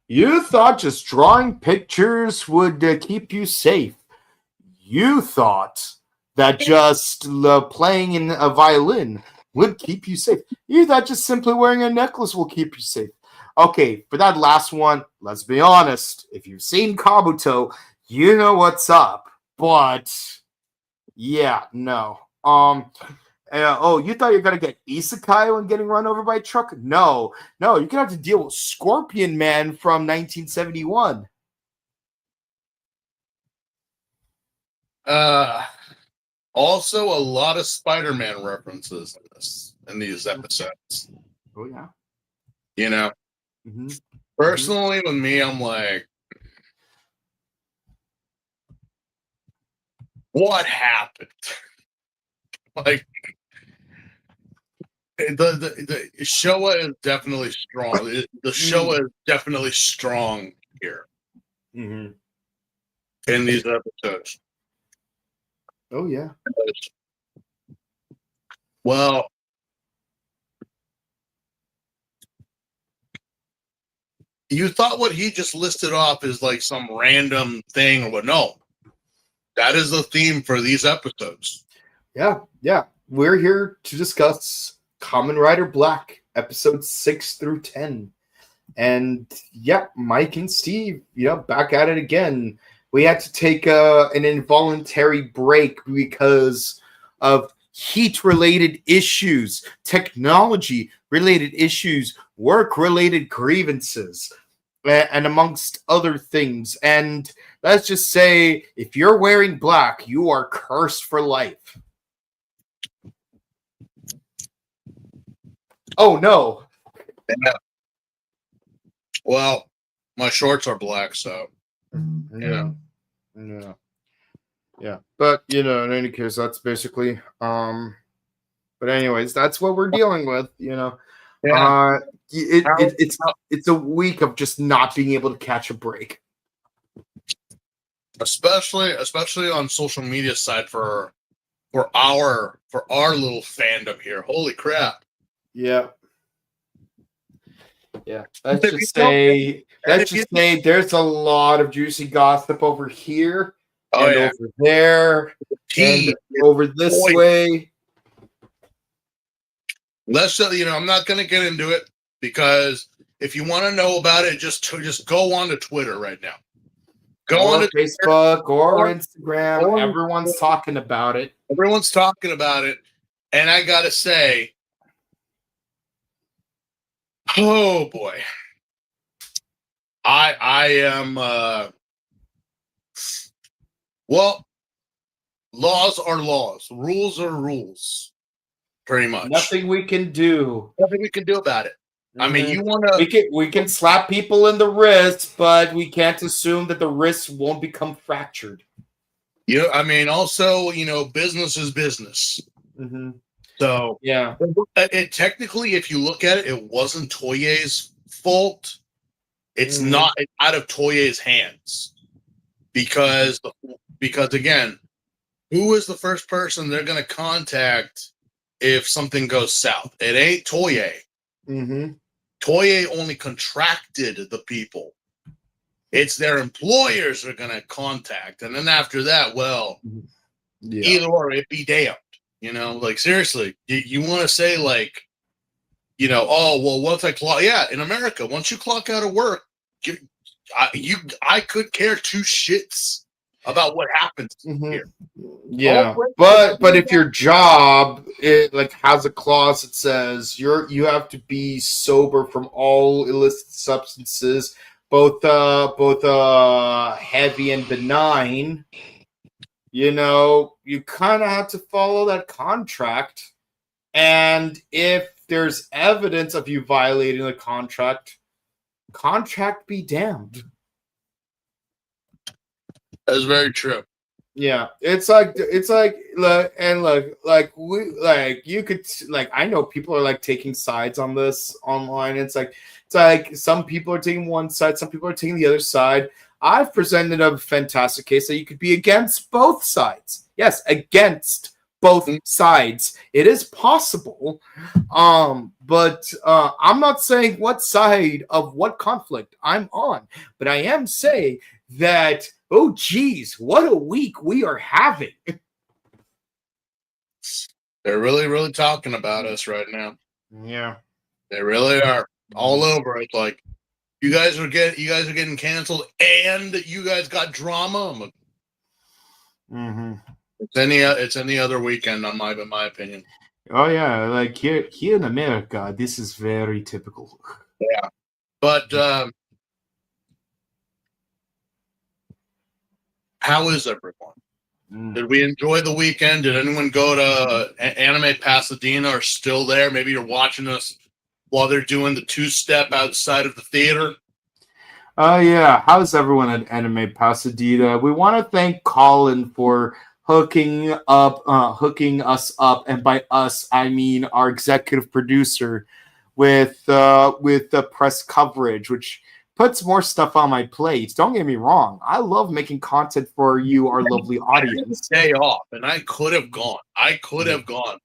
You thought just drawing pictures would keep you safe. You thought that just playing in a violin would keep you safe. You thought just simply wearing a necklace will keep you safe. Okay, for that last one, let's be honest. If you've seen Kabuto, you know what's up. But yeah, no. Oh, you thought you're gonna get isekai when getting run over by a truck? No, no, you're gonna have to deal with Scorpion Man from 1971. Also a lot of Spider-Man references in these episodes. Oh yeah. You know, personally, with me, I'm like, what happened? Like, the Showa is definitely strong. The Showa is definitely strong here in these episodes. Oh yeah. Well, you thought what he just listed off is like some random thing or what? No, that is the theme for these episodes. Yeah, yeah. We're here to discuss Kamen Rider Black, episodes 6 through 10. And yeah, Mike and Steve, back at it again. We had to take an involuntary break because of heat-related issues, technology-related issues, work-related grievances, and amongst other things. And let's just say, if you're wearing black, you are cursed for life. Oh, no. Yeah. Well, my shorts are black, so, Yeah. But, in any case, that's basically, but anyways, that's what we're dealing with, Yeah. It's a week of just not being able to catch a break. Especially on social media side for our little fandom here. Holy crap. Yeah. Yeah. Let's just say there's a lot of juicy gossip over here over there and over this way. Let's I'm not going to get into it because if you want to know about it, just go on to Twitter right now. Go on to Facebook or Instagram. Everyone's talking about it. Everyone's talking about it. And I got to say, oh boy. I am well, laws are laws. Rules are rules. Pretty much. Nothing we can do. Nothing we can do about it. I mean, you want to... We can slap people in the wrist, but we can't assume that the wrist won't become fractured. I mean, also, business is business. So, yeah. Technically, if you look at it, it wasn't Toye's fault. It's not out of Toye's hands. Because again, who is the first person they're going to contact if something goes south? It ain't Toye. Toye only contracted the people. It's their employers are going to contact. And then after that, well, either or, it be damned. Like, seriously, you want to say, like, oh, well, once I clock... Yeah, in America, once you clock out of work, I could care two shits about what happens here. Yeah, but if your job has a clause that says you have to be sober from all illicit substances, both heavy and benign, you kind of have to follow that contract. And if there's evidence of you violating the contract be damned. That's very true. Yeah, it's like and you could I know people are like taking sides on this online. It's like some people are taking one side, some people are taking the other side. I've presented a fantastic case that you could be against both sides. Yes, against both sides. It is possible, but I'm not saying what side of what conflict I'm on, but I am saying that, oh geez, what a week we are having. They're really, really talking about us right now. Yeah, they really are all over. It's like you guys are getting canceled, and you guys got drama. I'm like, it's any other weekend, in my opinion. Oh yeah, like here in America, this is very typical. Yeah, but how is everyone? Did we enjoy the weekend? Did anyone go to Anime Pasadena or still there? Maybe you're watching us while they're doing the two-step outside of the theater. Oh yeah, how's everyone at Anime Pasadena? We want to thank Colin for hooking us up, and by us I mean our executive producer, with the press coverage, which puts more stuff on my plate. Don't get me wrong, I love making content for you, our lovely audience. Day off, and I could have gone.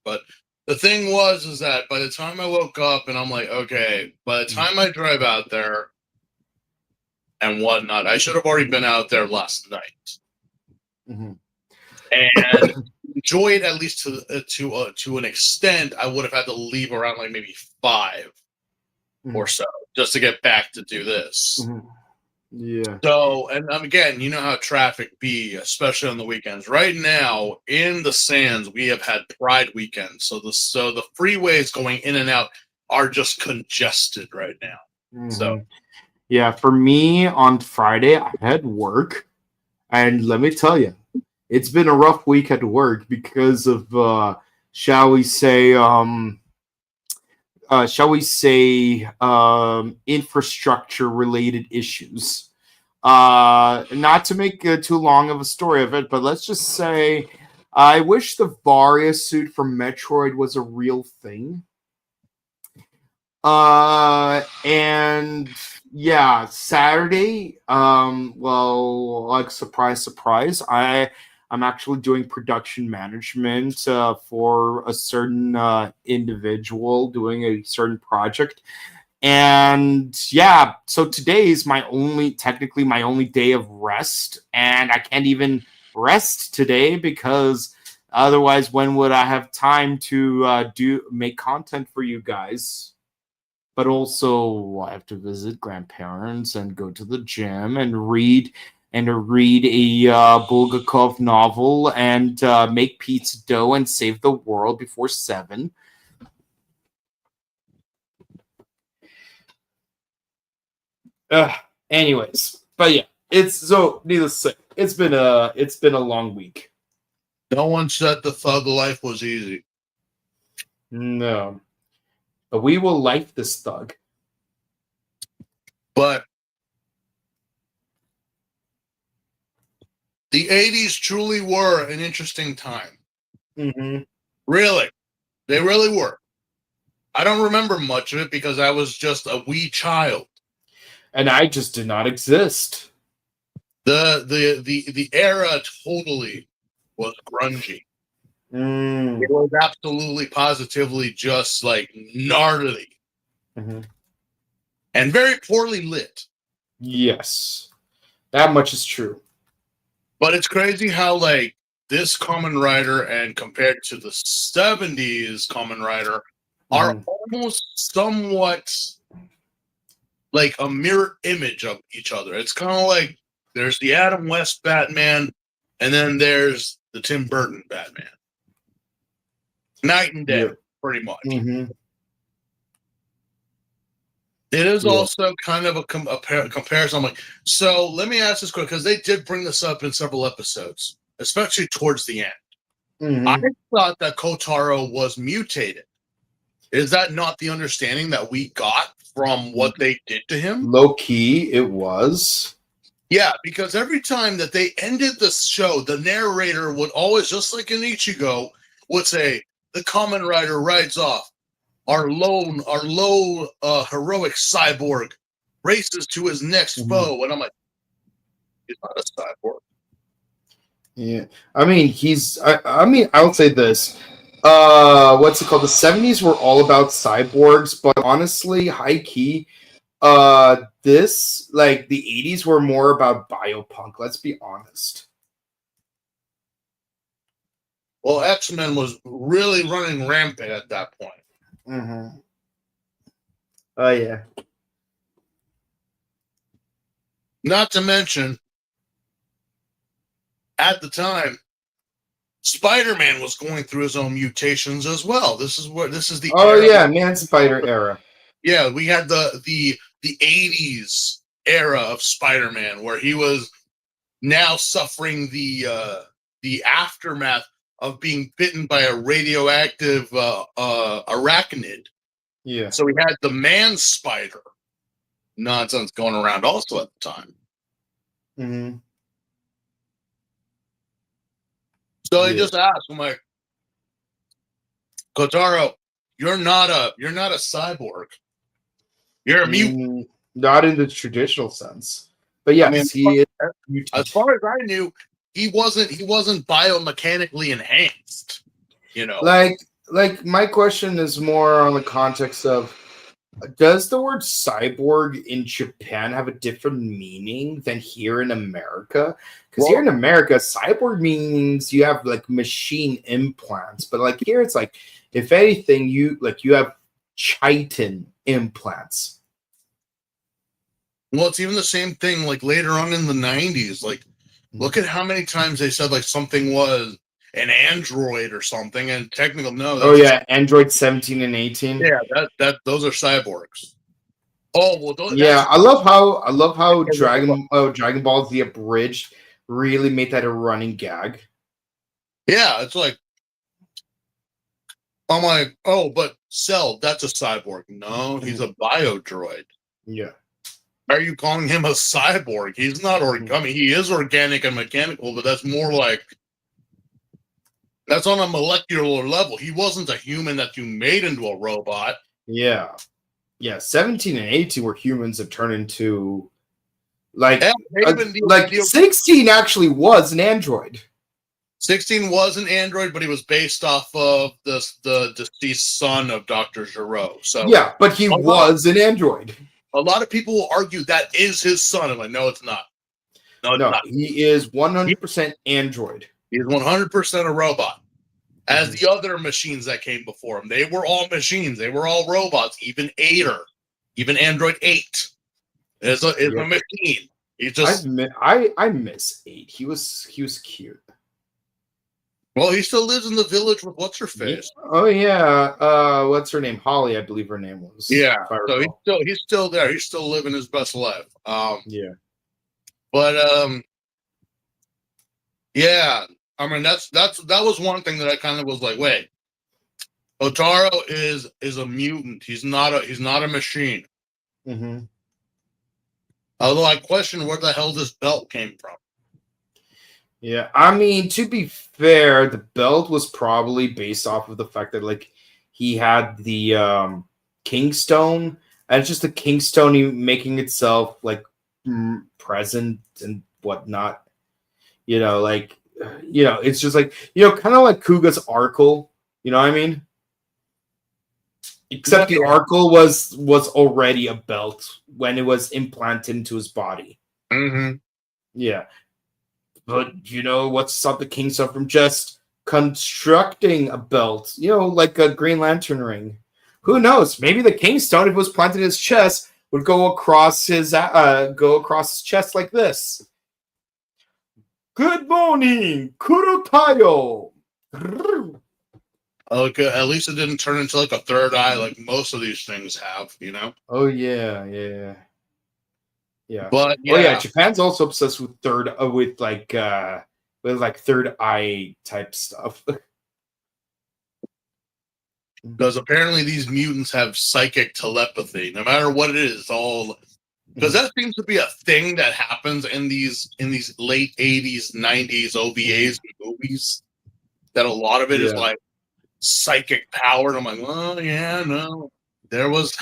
But the thing is that by the time I woke up, and I'm like, okay, by the time I drive out there and whatnot, I should have already been out there last night. And enjoy it at least to an extent. I would have had to leave around like maybe 5 or so just to get back to do this. Yeah. So, and again, you know how traffic be, especially on the weekends. Right now in the Sands, we have had Pride weekend, so the freeways going in and out are just congested right now. So, yeah, for me on Friday, I had work, and let me tell you, it's been a rough week at work because of, shall we say, infrastructure-related issues. Not to make too long of a story of it, but let's just say I wish the Varia suit from Metroid was a real thing. And yeah, Saturday, well, like surprise, I'm actually doing production management for a certain individual doing a certain project. And yeah, so today is technically my only day of rest, and I can't even rest today because otherwise when would I have time to make content for you guys? But also I have to visit grandparents and go to the gym and read a Bulgakov novel and make pizza dough and save the world before 7. Anyways, but yeah, it's so needless to say, it's been a long week. No one said the thug life was easy. No. But we will life this thug. But the 80s truly were an interesting time. Really. They really were. I don't remember much of it because I was just a wee child. And I just did not exist. The era totally was grungy. It was absolutely positively just like gnarly. And very poorly lit. Yes. That much is true. But it's crazy how like this Kamen Rider and compared to the 70s Kamen Rider are almost somewhat like a mirror image of each other. It's kind of like there's the Adam West Batman, and then there's the Tim Burton Batman. Night and day, pretty much. It is also kind of a comparison. I'm like, so let me ask this quick, because they did bring this up in several episodes, especially towards the end. I thought that Kotaro was mutated. Is that not the understanding that we got from what they did to him? Low key, it was. Yeah, because every time that they ended the show, the narrator would always, just like in Ichigo, would say, the Kamen Rider rides off. Our low heroic cyborg races to his next foe. And I'm like, he's not a cyborg. Yeah, I mean he's. I mean, I'll say this. What's it called? The '70s were all about cyborgs, but honestly, high key, this like the '80s were more about biopunk. Let's be honest. Well, X-Men was really running rampant at that point. Mm-hmm. Oh yeah. Not to mention, at the time, Spider-Man was going through his own mutations as well. This is the Oh era. yeah, Man Spider era. Yeah, we had the '80s era of Spider-Man where he was now suffering the aftermath of being bitten by a radioactive arachnid. Yeah. So we had the man spider nonsense going around also at the time. Mm-hmm. So I Yeah. just asked, I'm like, Kotaro, you're not a cyborg. You're a mutant. Not in the traditional sense, but I mean, yes, he is as mutant. far as I knew, he wasn't biomechanically enhanced. You know, Like my question is more on the context of does the word cyborg in Japan have a different meaning than here in America? Because here in America, cyborg means you have like machine implants, but like here it's like if anything, you have chitin implants. well, it's even the same thing. Like later on in the '90s, like look at how many times they said like something was an android or something, and technical no. Oh yeah, Android 17 and 18. Yeah, that those are cyborgs. Oh well, Yeah, that's I love how Dragon Ball The Abridged really made that a running gag. yeah. It's like I'm like, oh, but Cell, that's a cyborg. No, he's a biodroid. Yeah. Are you calling him a cyborg? He's not organic. I mean, he is organic and mechanical, but that's more like that's on a molecular level. He wasn't a human that you made into a robot. Yeah. Yeah, 17 and 18 were humans that turned into like like 16 actually was an android. 16 was an android, but he was based off of the deceased son of Dr. Gero. So yeah, but he was an android. A lot of people will argue that is his son. I'm like, no, it's not. No, it's not. He is 100% android. He's 100% a robot. As the other machines that came before him, they were all machines. They were all robots. Even Ader, even Android 8 is a machine. He just I miss 8. He was cute. Well, he still lives in the village with what's her face. Oh yeah, what's her name? Holly, I believe her name was. Yeah, so he's still there. He's still living his best life. Yeah, but yeah. I mean, that was one thing that I kind of was like, wait, Otaro is a mutant. He's not a machine. Mm-hmm. Although I question where the hell this belt came from. Yeah, I mean, to be fair, the belt was probably based off of the fact that like he had the Kingstone, and it's just the Kingstone making itself like present and whatnot. It's just like kind of like Kuga's Arkle. You know what I mean? Except the Arkle was already a belt when it was implanted into his body. Mm-hmm. Yeah. But what's stopped the Kingstone from just constructing a belt? Like a Green Lantern ring. Who knows? Maybe the Kingstone, if it was planted in his chest, would go across his chest like this. Good morning, Kurotayo. Okay, at least it didn't turn into like a third eye like most of these things have, Oh yeah. But oh yeah, Japan's also obsessed with third eye type stuff. Because apparently these mutants have psychic telepathy, no matter what it is. All because that seems to be a thing that happens in these late '80s, '90s OVAs and movies. That a lot of it is like psychic power. And I'm like, well, yeah, no, there was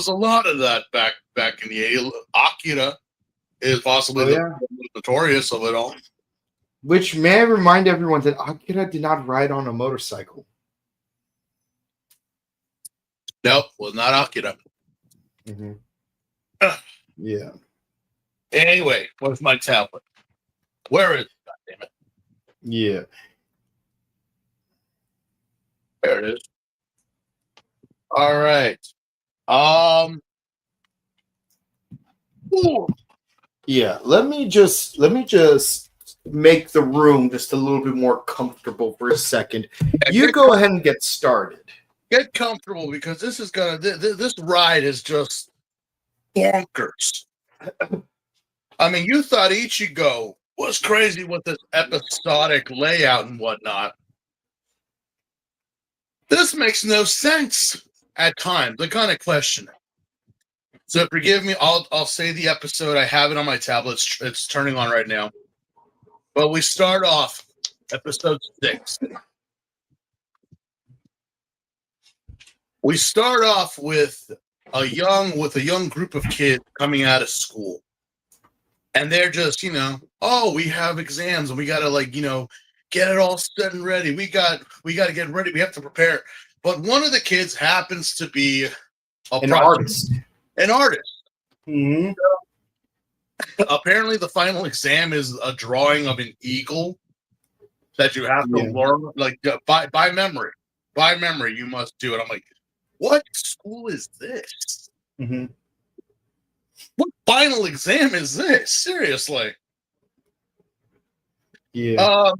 a lot of that back in the '80s. Akira is possibly the most notorious of it all. Which may I remind everyone that Akira did not ride on a motorcycle. Nope, was not Akira. Mm-hmm. Ugh. Yeah. Anyway, where's my tablet? Where is it? God damn it. Yeah. There it is. All right. Ooh. Yeah. Let me just make the room just a little bit more comfortable for a second. You go ahead and get started. Get comfortable because this is gonna. This ride is just bonkers. I mean, you thought Ichigo was crazy with this episodic layout and whatnot. This makes no sense at times. I kind of question it. So forgive me. I'll say the episode. I have it on my tablet. It's turning on right now. But we start off episode 6. We start off with a young group of kids coming out of school. And they're just, oh, we have exams and we gotta get it all set and ready. We gotta get ready. We have to prepare. But one of the kids happens to be An artist. An artist. Mm-hmm. Apparently, the final exam is a drawing of an eagle that you have to learn, by memory. By memory, you must do it. I'm like, what school is this? Mm-hmm. What final exam is this? Seriously. Yeah.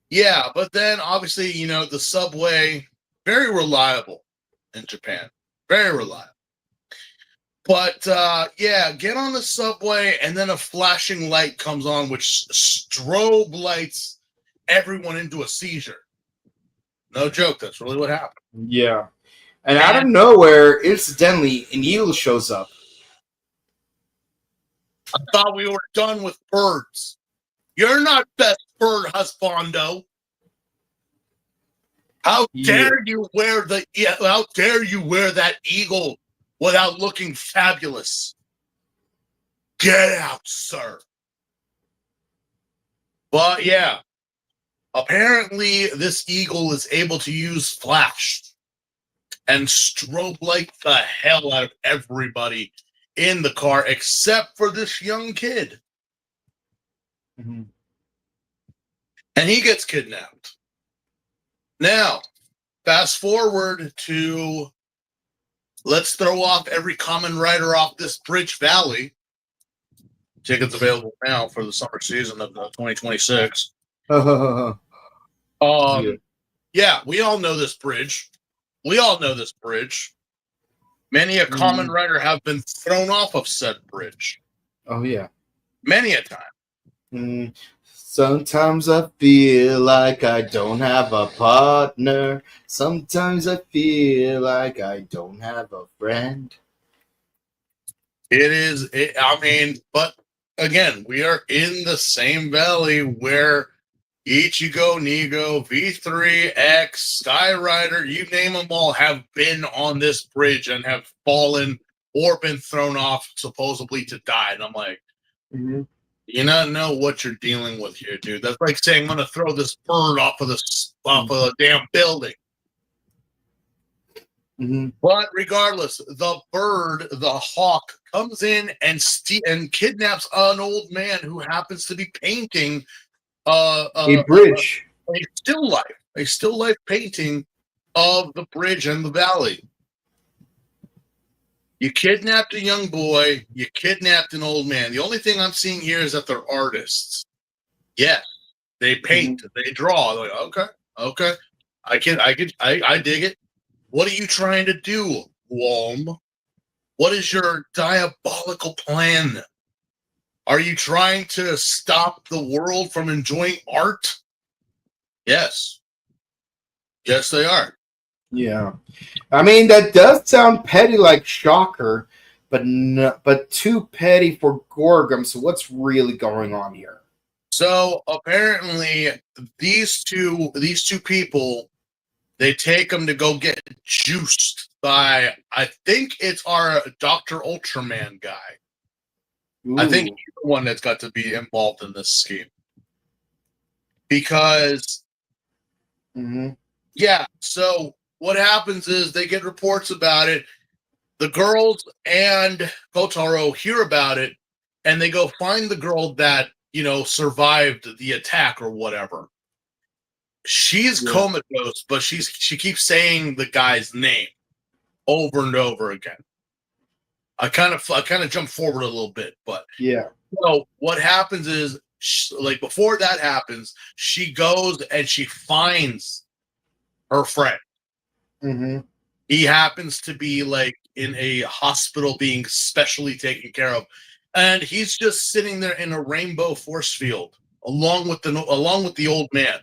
Yeah, but then obviously, the subway, very reliable in Japan. Very reliable. But get on the subway and then a flashing light comes on which strobe lights everyone into a seizure. No joke, that's really what happened. Yeah. And out of nowhere, incidentally, an eagle shows up. I thought we were done with birds. You're not best bird husbando. How dare you wear that eagle without looking fabulous? Get out, sir. But yeah, apparently this eagle is able to use flash and strobe light the hell out of everybody in the car except for this young kid. Mm-hmm. And he gets kidnapped. Now, fast forward to let's throw off every Kamen Rider off this bridge valley. Tickets available now for the summer season of 2026. Yeah, we all know this bridge. Many a Kamen Rider have been thrown off of said bridge. Oh, yeah. Many a time. Sometimes I feel like I don't have a partner. Sometimes I feel like I don't have a friend. But again, we are in the same valley where Ichigo, Nigo, V3, X, Sky Rider, you name them all, have been on this bridge and have fallen or been thrown off supposedly to die. And I'm like, you not know what you're dealing with here, dude. That's like saying I'm going to throw this bird off of a damn building. Mm-hmm. But regardless, the bird, the hawk, comes in and kidnaps an old man who happens to be painting a bridge, a still life painting of the bridge and the valley. You kidnapped a young boy. You kidnapped an old man. The only thing I'm seeing here is that they're artists. Yes, they paint, they draw. They're like, okay, I dig it. What are you trying to do, Wom? What is your diabolical plan? Are you trying to stop the world from enjoying art? Yes. Yes, they are. Yeah. I mean, that does sound petty like Shocker, but too petty for Gorgum. So what's really going on here? So apparently these two people, they take them to go get juiced by, I think it's our Dr. Ultraman guy. I think Ooh. he's the one that's got to be involved in this scheme. Because, yeah, so what happens is they get reports about it. The girls and Kotaro hear about it, and they go find the girl that, survived the attack or whatever. She's comatose, but she keeps saying the guy's name over and over again. I kind of jump forward a little bit, but so what happens is, like before that happens, she goes and she finds her friend. He happens to be like in a hospital being specially taken care of, and he's just sitting there in a rainbow force field along with the old man.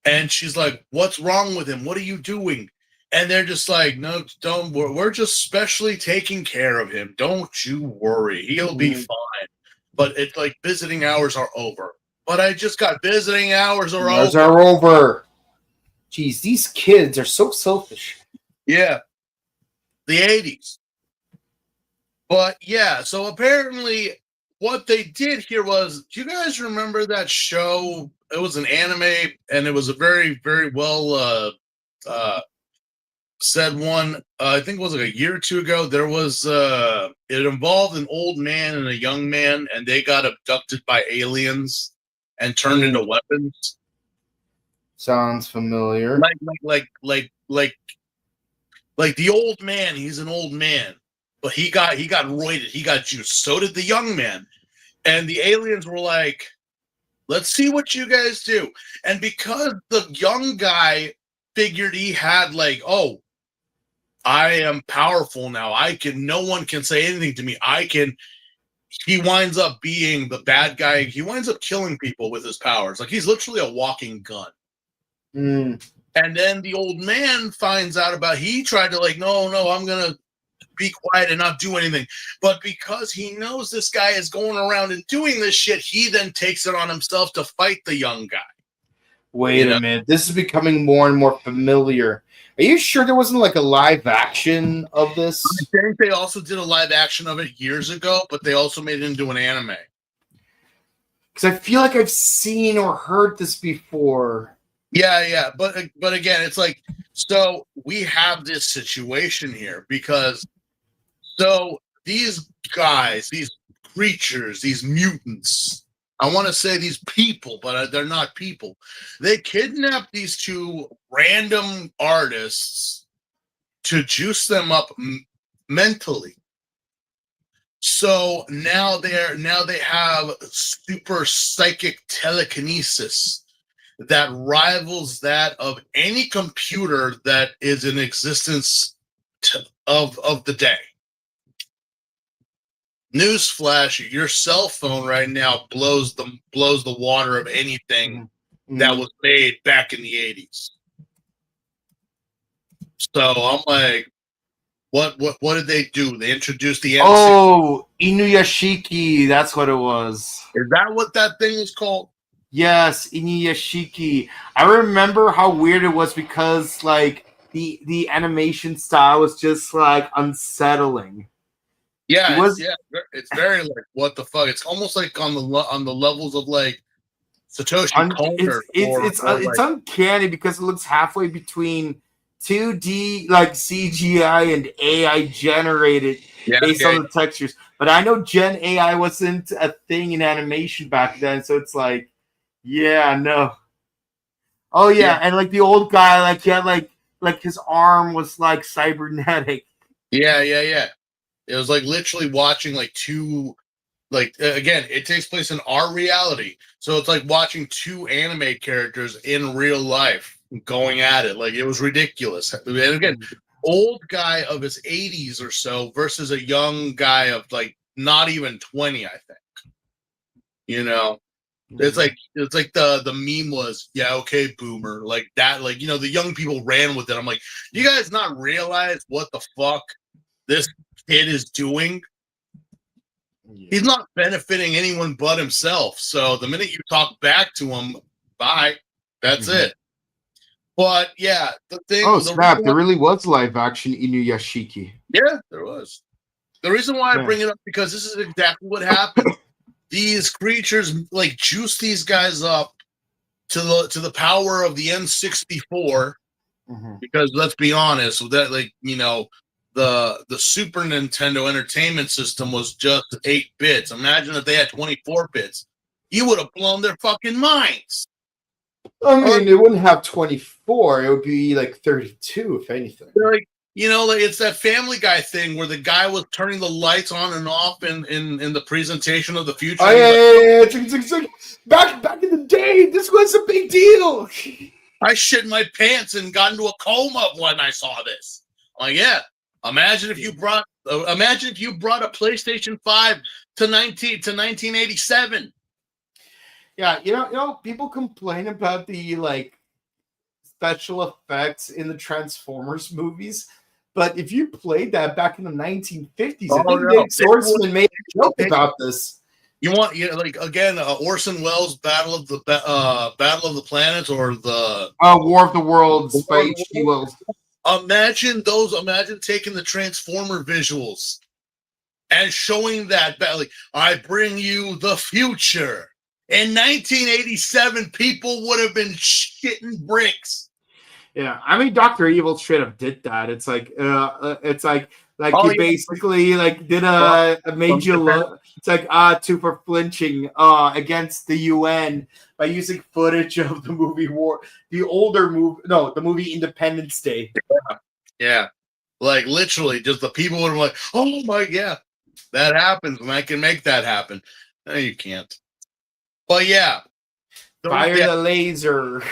And she's like, "What's wrong with him? What are you doing?" And they're just like, "No, don't. We're just specially taking care of him. Don't you worry. He'll be fine." But it's like visiting hours are over. But I just got visiting hours are Hours over. are over. Jeez, these kids are so selfish. Yeah. The 80s. But yeah, so apparently what they did here was, do you guys remember that show? It was an anime, and it was a very, very well said one. I think it was like a year or two ago. There was it involved an old man and a young man, and they got abducted by aliens and turned into weapons. Sounds familiar. Like the old man. He's an old man, but he got roided. He got juiced. So did the young man, and the aliens were like, "Let's see what you guys do." And because the young guy figured he had like, "Oh, I am powerful now. No one can say anything to me. He winds up being the bad guy. He winds up killing people with his powers. Like, he's literally a walking gun. And then the old man finds out he tried to like, no, I'm going to be quiet and not do anything. But because he knows this guy is going around and doing this shit, he then takes it on himself to fight the young guy. Wait a minute. This is becoming more and more familiar. Are you sure there wasn't like a live action of this? I think they also did a live action of it years ago, but they also made it into an anime. Because I feel like I've seen or heard this before. Yeah. But again, it's like, so we have this situation here because these guys, these creatures, these mutants, I want to say these people, but they're not people. They kidnapped these two random artists to juice them up mentally. So now they have super psychic telekinesis that rivals that of any computer that is in existence of the day. Newsflash: your cell phone right now blows the water of anything that was made back in the 80s. So I'm like, what did they do? They introduced the Oh, Inuyashiki. That's what it was. Is that what that thing is called? Yes, Inuyashiki. I remember how weird it was because like the animation style was just like unsettling. Yeah, it's very like, what the fuck? It's almost like on the levels of like Satoshi Kon. It's uncanny because it looks halfway between 2D like CGI and AI generated based on the textures. But I know Gen AI wasn't a thing in animation back then, so it's like, yeah, no. Oh yeah, and like the old guy, like he had like his arm was like cybernetic. Yeah. It was like literally watching like two, like again, it takes place in our reality, so it's like watching two anime characters in real life going at it. Like, it was ridiculous. And again, old guy of his 80s or so versus a young guy of like not even 20, I think. It's like the meme was, yeah, okay, boomer, like that, like, the young people ran with it. I'm like, you guys not realize what the fuck this kid is doing? He's not benefiting anyone but himself. So the minute you talk back to him, bye. That's it. But yeah, the thing. Oh snap! There really was live action Inuyashiki. Yeah, there was. The reason why I bring it up because this is exactly what happened. These creatures like juice these guys up to the power of the N64. Because let's be honest, that the Super Nintendo Entertainment System was just 8 bits. Imagine if they had 24 bits. You would have blown their fucking minds. I mean, it wouldn't have 24. It would be like 32, if anything. Like, it's that Family Guy thing where the guy was turning the lights on and off in the presentation of the future. Oh, yeah. It's like, back in the day, this was a big deal. I shit my pants and got into a coma when I saw this. I'm like, yeah. Imagine if you brought a PlayStation 5 to 1987. Yeah, people complain about the special effects in the Transformers movies, but if you played that back in the 1950s, I think Dave Swordsman made a joke about this. You want Orson Welles' Battle of the Planets or the War of the Worlds by H.G. Wells. Imagine taking the Transformer visuals and showing that I bring you the future. In 1987, people would have been shitting bricks. Yeah, I mean, Dr. Evil straight up did that. It's like he basically did a made you look. It's like two for flinching against the UN by using footage of the movie the movie Independence Day. Yeah. Like literally, just the people would have like, oh my that happens, and I can make that happen. No, you can't. But yeah, fire the laser.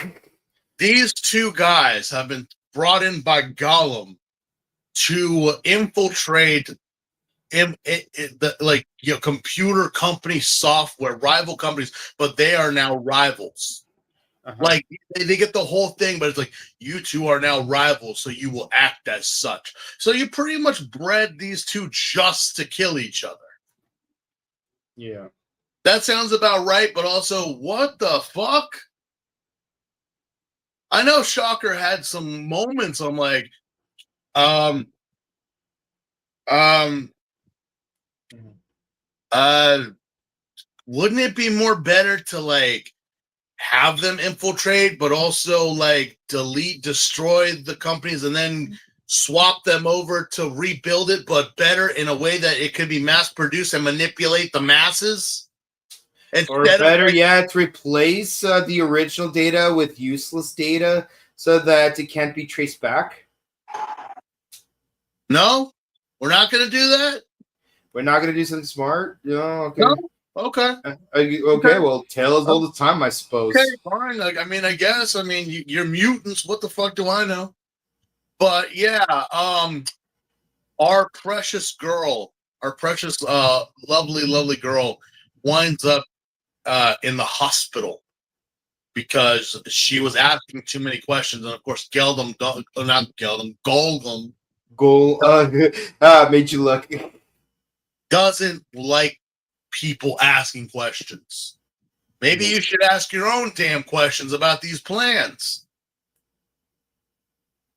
These two guys have been brought in by Gollum to infiltrate computer company software, rival companies, but they are now rivals. Like they get the whole thing, but it's like you two are now rivals, so you will act as such. So you pretty much bred these two just to kill each other. Yeah. That sounds about right, but also, what the fuck? I know Shocker had some moments. I'm like, wouldn't it be more better to have them infiltrate, but also destroy the companies and then swap them over to rebuild it, but better in a way that it could be mass produced and manipulate the masses? Or better yet, replace the original data with useless data so that it can't be traced back. No, we're not going to do that. We're not going to do something smart. No, okay. No? Okay. Okay. Well, tales all the time, I suppose. Okay, fine. I guess. You're mutants. What the fuck do I know? But yeah, our precious girl, lovely girl, winds up in the hospital because she was asking too many questions, and of course, Golgum made you look. Doesn't like people asking questions. Maybe you should ask your own damn questions about these plans.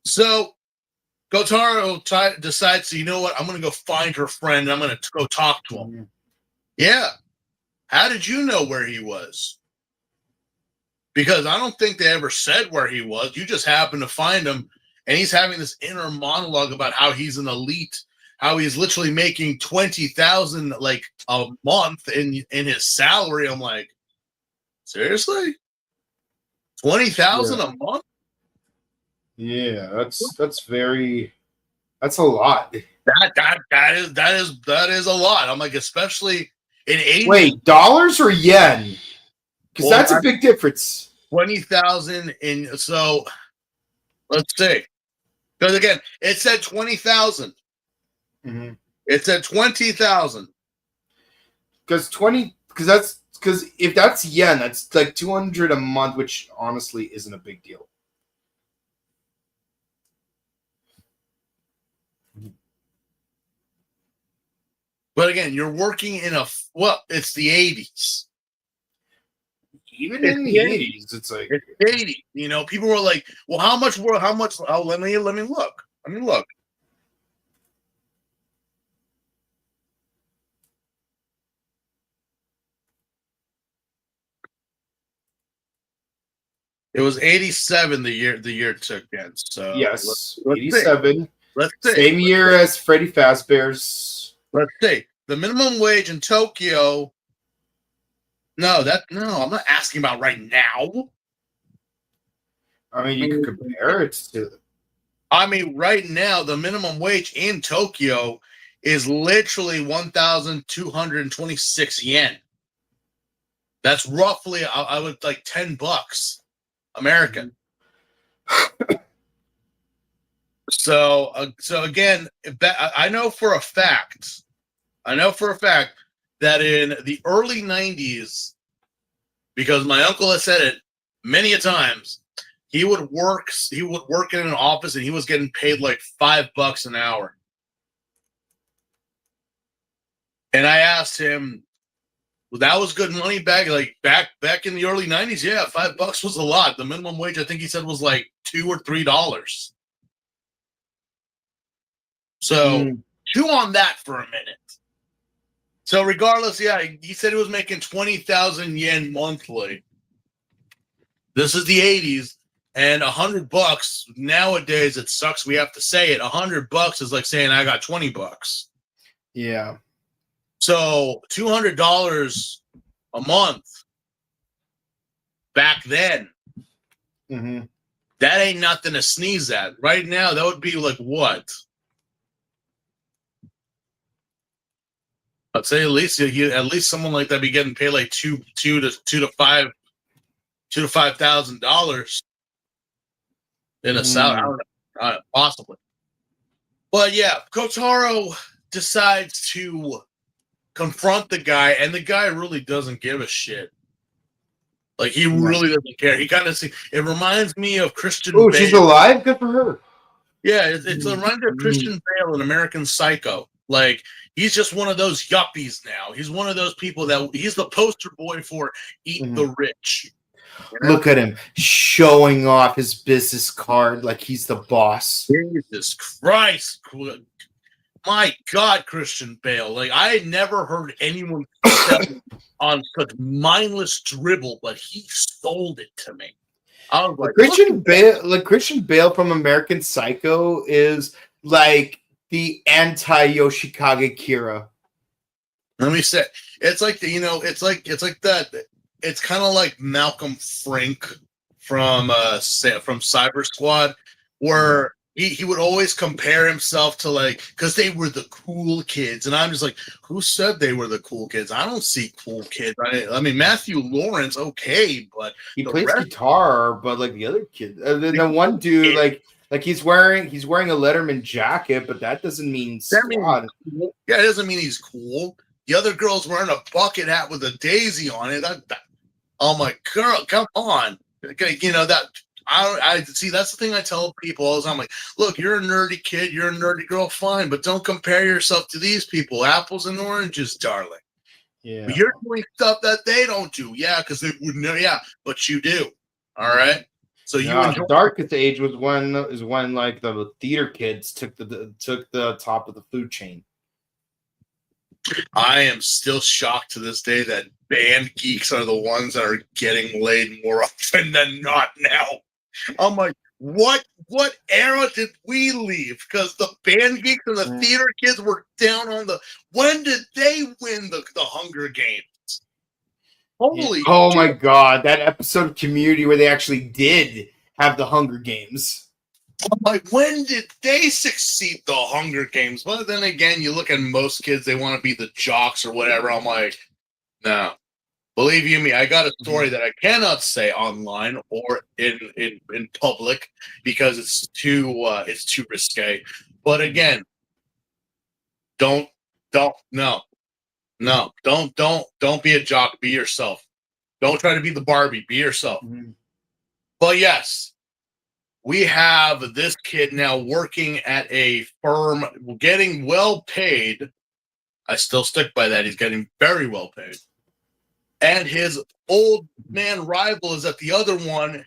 So Gotaro decides, you know what? I'm going to go find her friend. And I'm going to go talk to him. Yeah. How did you know where he was? Because I don't think they ever said where he was. You just happened to find him, and he's having this inner monologue about how he's an elite, how he's literally making $20,000 a month in his salary. I'm like, seriously? $20,000 a month? Yeah, that's a lot. That is a lot. I'm like, especially in 80. Wait, dollars or yen? Because that's a big difference. 20,000 in. So let's see. Because again, it said 20,000. Mm-hmm. It said 20,000. Because if that's yen, that's like 200 a month, which honestly isn't a big deal. But again, you're working in it's the 80s. Even in the 80s, it's like it's 80. People were like, well, how much? Oh, let me look. It was 87 the year it took in. So Yes, let's see. 87. Let's see. Same year as Freddy Fazbear's. Let's see. The minimum wage in Tokyo. No, I'm not asking about right now. I mean, you could compare it to. I mean, right now, the minimum wage in Tokyo is literally 1,226 yen. That's roughly, I would like $10 American. So again, I know for a fact that in the early 90s, because my uncle has said it many a times, he would work in an office and he was getting paid like $5 an hour. And I asked him, well, that was good money back in the early 90s. Yeah, $5 was a lot. The minimum wage, I think he said, was like $2 or $3. So chew on that for a minute. So regardless, yeah, he said he was making 20,000 yen monthly. This is the 80s, and $100 nowadays, it sucks we have to say it. $100 is like saying I got $20. Yeah. So $200 a month back then. Mm-hmm. That ain't nothing to sneeze at. Right now, that would be like what? I'd say at least someone like that be getting paid like $2,000 to $5,000 in a salary, possibly. But yeah, Kotaro decides to confront the guy, and the guy really doesn't give a shit. Like, he really doesn't care. He kind of it reminds me of Christian Bale. She's alive? Good for her. Yeah, it's a reminder of Christian Bale in American Psycho. Like, he's just one of those yuppies now. He's one of those people he's the poster boy for eat the rich. You know? Look at him showing off his business card like he's the boss. Jesus Christ. My God, Christian Bale. Like, I had never heard anyone on such mindless dribble, but he sold it to me. I was like, Christian Bale from American Psycho is like the anti-Yoshikage Kira. Let me say, it's like that. It's kind of like Malcolm Frank from Cyber Squad, where he would always compare himself to, like, because they were the cool kids, and I'm just like, who said they were the cool kids? I don't see cool kids. I mean, Matthew Lawrence, okay, but he plays guitar, but like the other kid, the one dude, like he's wearing a Letterman jacket, but that doesn't mean squad. It doesn't mean he's cool. The other girl's wearing a bucket hat with a daisy on it. Oh my girl, come on! You know that. I see. That's the thing I tell people all the time. I'm like, look, you're a nerdy kid, you're a nerdy girl, fine, but don't compare yourself to these people. Apples and oranges, darling. Yeah, but you're doing stuff that they don't do. Yeah, because they wouldn't know. Yeah, but you do. All right. So the darkest age was when like the theater kids took the top of the food chain. I am still shocked to this day that band geeks are the ones that are getting laid more often than not now. I'm like, what era did we leave? Because the band geeks and the theater kids were down on when did they win the Hunger Games? Holy shit. My God, that episode of Community where they actually did have the Hunger Games. I'm like, when did they succeed the Hunger Games? But then again, you look at most kids, they want to be the jocks or whatever. I'm like, no. Believe you me, I got a story that I cannot say online or in public because it's too risque. But again, don't be a jock. Be yourself. Don't try to be the Barbie. Be yourself. But yes. We have this kid now working at a firm, getting well paid. I still stick by that. He's getting very well paid. And his old man rival is at the other one.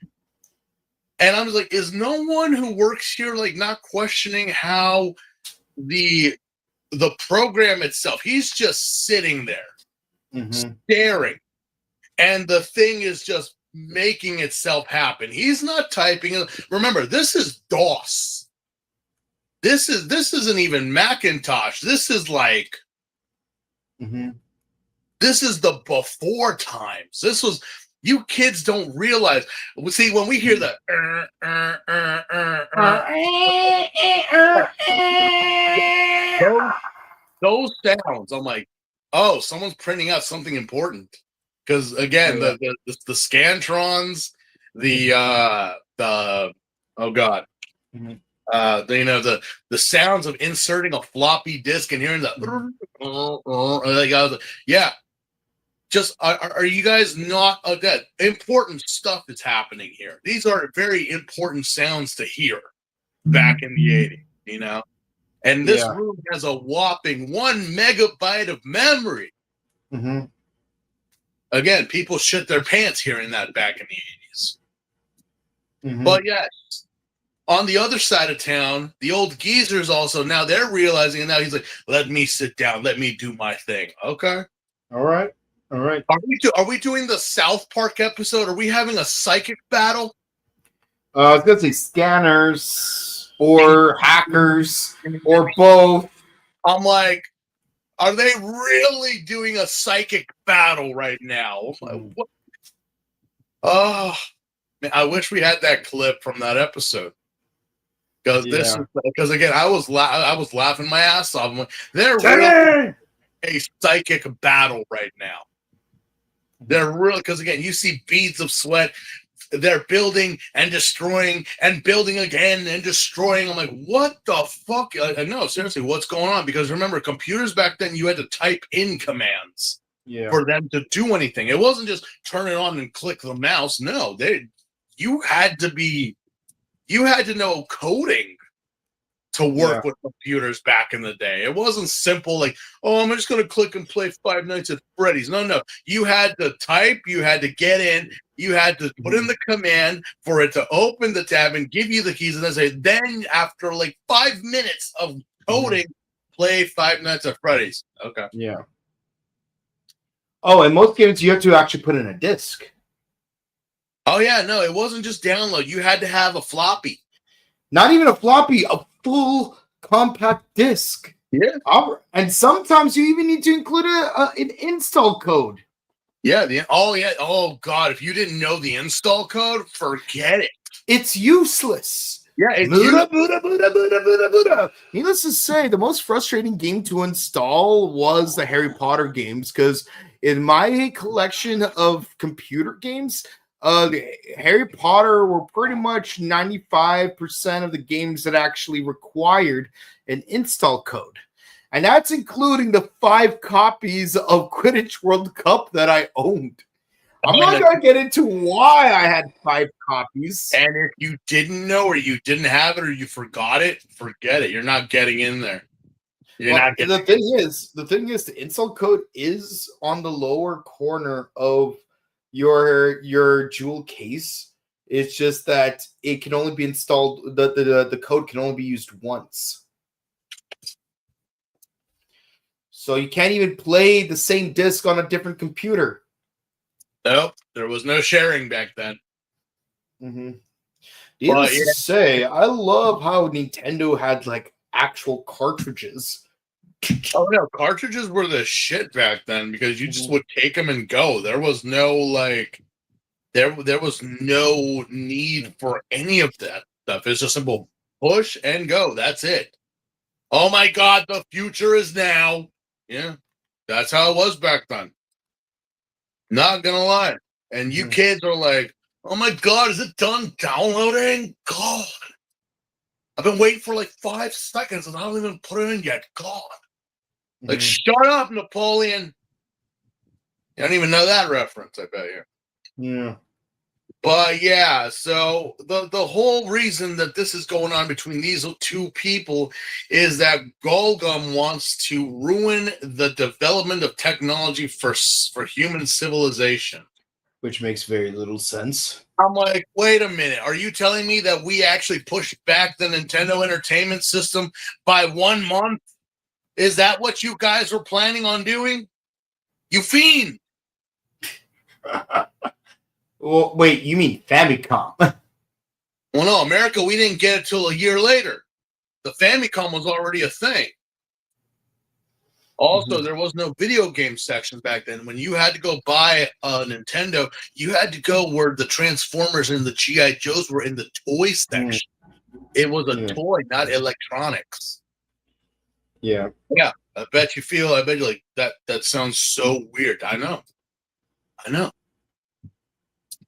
And I'm just like, is no one who works here like not questioning how the program itself, he's just sitting there staring. And the thing is just making itself happen. He's not typing. Remember, this is DOS. This isn't even Macintosh. This is like this is the before times. This was you kids don't realize. See, when we hear the those sounds, I'm like, oh, someone's printing out something important. Because again, the scantrons, the oh god, the sounds of inserting a floppy disk and hearing the yeah. Just are you guys not that important stuff is happening here? These are very important sounds to hear back in the 80s, you know. And this room has a whopping 1 megabyte of memory. Again, people shit their pants hearing that back in the 80s. But yes, on the other side of town, the old geezers also, now they're realizing, and now he's like, let me sit down. Let me do my thing. Okay. All right. Are we doing the South Park episode? Are we having a psychic battle? I was going to say scanners or hackers or both. I'm like, are they really doing a psychic battle right now? What? Oh, man, I wish we had that clip from that episode. Because again, I was laughing my ass off. I'm like, they're really a psychic battle right now. They're real because again, you see beads of sweat. They're building and destroying and building again and destroying. I'm like, what the fuck? No, seriously, what's going on? Because remember, computers back then, you had to type in commands for them to do anything. It wasn't just turn it on and click the mouse. No, you had to know coding to work with computers back in the day. It wasn't simple like, oh, I'm just going to click and play Five Nights at Freddy's. No. You had to type. You had to get in. You had to put in the command for it to open the tab and give you the keys. And then after like 5 minutes of coding, play Five Nights at Freddy's. Okay. Yeah. Oh, in most games, you have to actually put in a disc. Oh, yeah. No, it wasn't just download. You had to have a floppy. Not even a floppy, a full compact disc. Yeah. And sometimes you even need to include an install code. Yeah. Oh, God. If you didn't know the install code, forget it. It's useless. Yeah. It's Buddha. Needless to say, the most frustrating game to install was the Harry Potter games because in my collection of computer games, Harry Potter were pretty much 95% of the games that actually required an install code. And that's including the 5 copies of Quidditch World Cup that I owned. I'm not going to get into why I had 5 copies. And if you didn't know or you didn't have it or you forgot it, forget it. You're not getting in there. The thing is, the install code is on the lower corner of your jewel case. It's just that it can only be installed. The code can only be used once, so you can't even play the same disc on a different computer. Nope, there was no sharing back then. Needless to say, I love how Nintendo had like actual cartridges. Oh no, cartridges were the shit back then because you just would take them and go. There was no like, there was no need for any of that stuff. It's just simple push and go. That's it. Oh my God, the future is now. Yeah, that's how it was back then. Not gonna lie. And you kids are like, oh my God, is it done downloading? God, I've been waiting for like 5 seconds and I don't even put it in yet. God. Like, shut up, Napoleon. You don't even know that reference, I bet you. Yeah. But yeah, so the whole reason that this is going on between these 2 people is that Golgum wants to ruin the development of technology for human civilization. Which makes very little sense. I'm like, wait a minute. Are you telling me that we actually pushed back the Nintendo Entertainment System by 1 month? Is that what you guys were planning on doing? You fiend! Well, wait, you mean Famicom? Well, no, America, we didn't get it till a year later. The Famicom was already a thing. Also, there was no video game section back then. When you had to go buy a Nintendo, you had to go where the Transformers and the G.I. Joes were in the toy section. It was a toy, not electronics. Yeah. Yeah, I bet you like that sounds so weird. I know.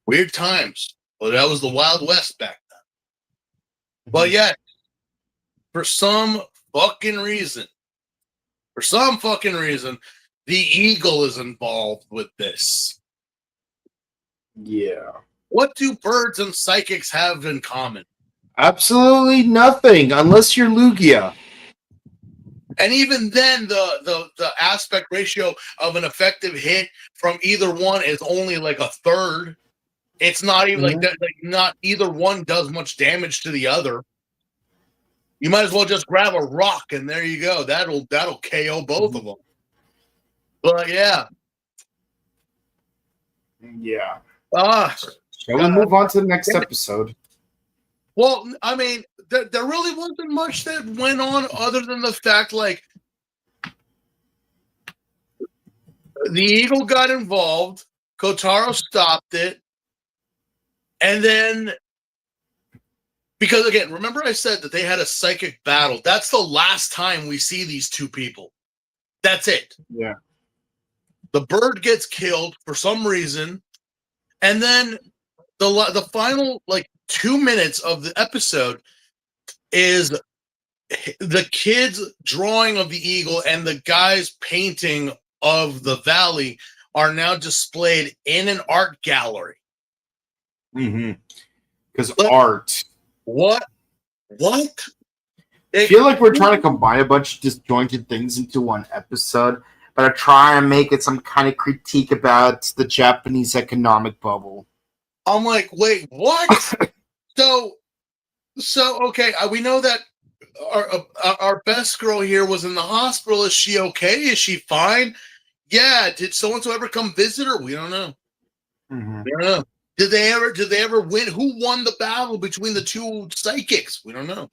Weird times. Well, that was the Wild West back then. But yet, for some fucking reason, the Eagle is involved with this. Yeah. What do birds and psychics have in common? Absolutely nothing, unless you're Lugia. And even then, the aspect ratio of an effective hit from either one is only like a third. It's not even like that. Like not either one does much damage to the other. You might as well just grab a rock and there you go. That'll KO both of them. But yeah. Yeah. Shall we move on to the next episode? Well, I mean, there really wasn't much that went on other than the fact, like, the Eagle got involved, Kotaro stopped it, and then, because again, remember I said that they had a psychic battle. That's the last time we see these two people. That's it. Yeah. The bird gets killed for some reason, and then the final, like, 2 minutes of the episode is the kids' drawing of the eagle and the guy's painting of the valley are now displayed in an art gallery. Because art. What? I feel like we're trying to combine a bunch of disjointed things into one episode, but I try and make it some kind of critique about the Japanese economic bubble. I'm like, wait, what? So okay, we know that our best girl here was in the hospital. Is she okay? Is she fine? Yeah. Did so-and-so ever come visit her? We don't know. We don't know. Did they ever win? Who won the battle between the two psychics? We don't know.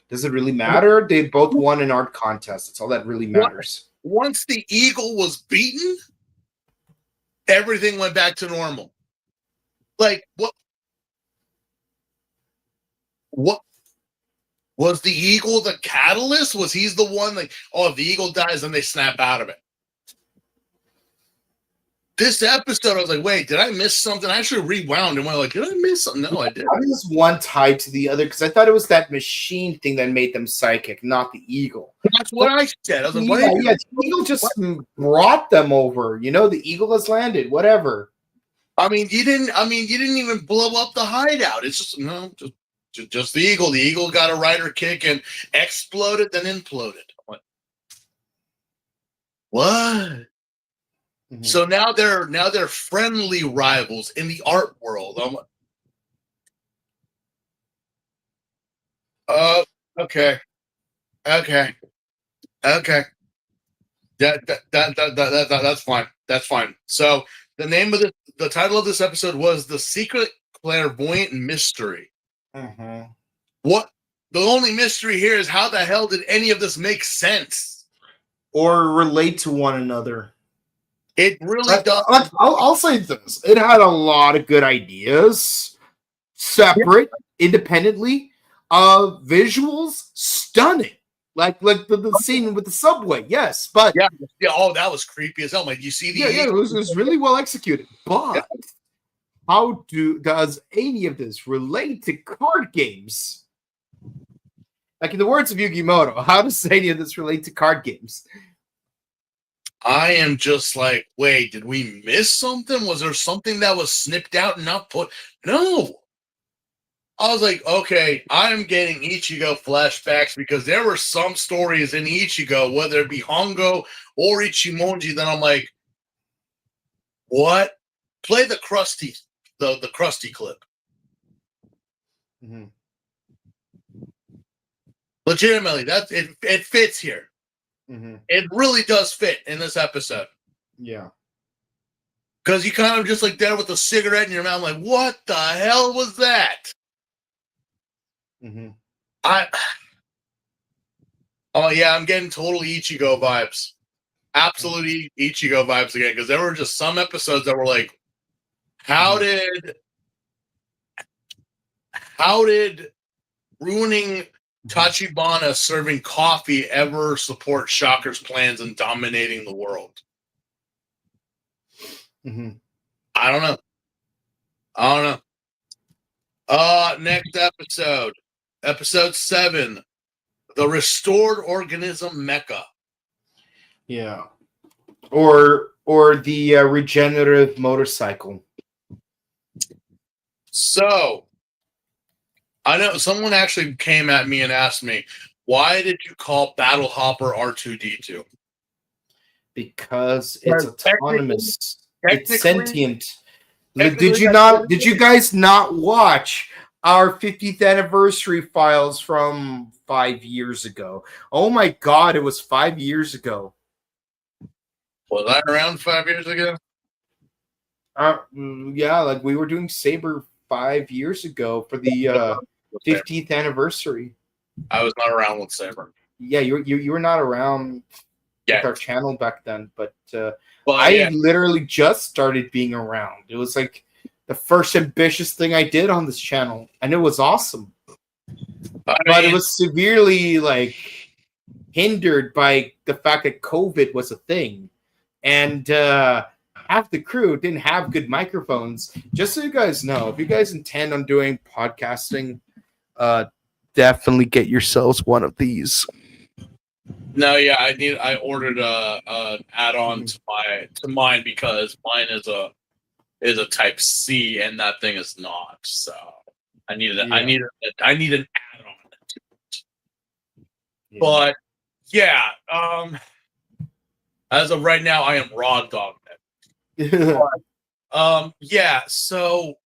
Does it really matter? They both won an art contest. That's all that really matters. Once the eagle was beaten, everything went back to normal. Like, what was the eagle the catalyst? Was he the one like, oh, if the eagle dies, then they snap out of it? This episode, I was like, wait, did I miss something? I actually rewound and went like, did I miss something? No, I didn't. How is one tied to the other? Because I thought it was that machine thing that made them psychic, not the eagle. That's what I said. I was like, the eagle just brought them over. You know, the eagle has landed. Whatever. I mean, you didn't even blow up the hideout. It's just the eagle. The eagle got a rider kick and exploded, then imploded. What? So now they're friendly rivals in the art world. Okay. That's fine. That's fine. So the name of the title of this episode was The Secret Clairvoyant Mystery. What the only mystery here is how the hell did any of this make sense or relate to one another? It really does. I'll say this: it had a lot of good ideas, separate, independently. Visuals stunning, like the scene with the subway. Yes, but yeah. Oh, that was creepy as hell. Like you see the it was really well executed. But how does any of this relate to card games? Like in the words of Yugimoto, how does any of this relate to card games? I am just like, wait, did we miss something? Was there something that was snipped out and not put? No. I was like, okay, I'm getting Ichigo flashbacks because there were some stories in Ichigo, whether it be Hongo or Ichimonji, that I'm like, what? Play the Krusty clip. Legitimately, it fits here. It really does fit in this episode. Yeah. Because you kind of just like there with a cigarette in your mouth, like, what the hell was that? Mm-hmm. Oh yeah, I'm getting total Ichigo vibes. Absolutely Ichigo vibes again. Because there were just some episodes that were like, how did ruining Tachibana serving coffee ever support Shocker's plans in dominating the world? Mm-hmm. I don't know. Next episode. Episode 7. The Restored Organism Mecha. Yeah. Or the regenerative motorcycle. So, I know someone actually came at me and asked me, why did you call Battle Hopper R2D2? Because it's autonomous. It's sentient. Technically, Did you guys not watch our 50th anniversary files from 5 years ago? Oh my god, it was 5 years ago. Was I around 5 years ago? Yeah, like we were doing Saber 5 years ago for the 50th anniversary. I was not around with Saber. Yeah, you were not around with our channel back then, but yeah. literally just started being around. It was like the first ambitious thing I did on this channel, and it was awesome. But it was severely like hindered by the fact that COVID was a thing, and half the crew didn't have good microphones. Just so you guys know, if you guys intend on doing podcasting, definitely get yourselves one of these. No, yeah, I ordered a add-on to mine because mine is a Type C and that thing is not. So I need an add-on. Yeah. But yeah, as of right now, I am raw dog. Yeah, so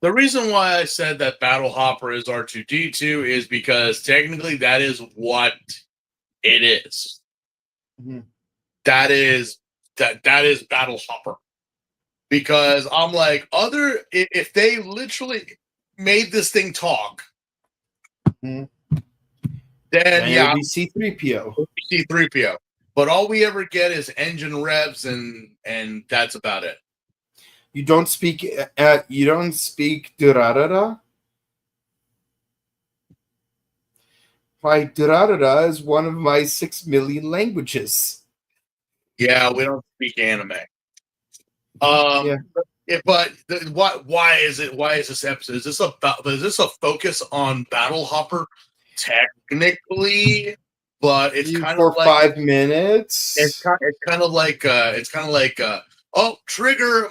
the reason why I said that Battle Hopper is R2D2 is because technically that is what it is. Mm-hmm. That is Battle Hopper. Because I'm like, if they literally made this thing talk, mm-hmm. then yeah, it would be C-3PO. C-3PO. But all we ever get is engine revs, and that's about it. You don't speak Durarara? My Durarara is one of my 6 million languages. Yeah, we don't speak anime. Why is this episode? Is this a focus on Battle Hopper? Technically, but it's kind for of like 5 minutes. It's kind of like trigger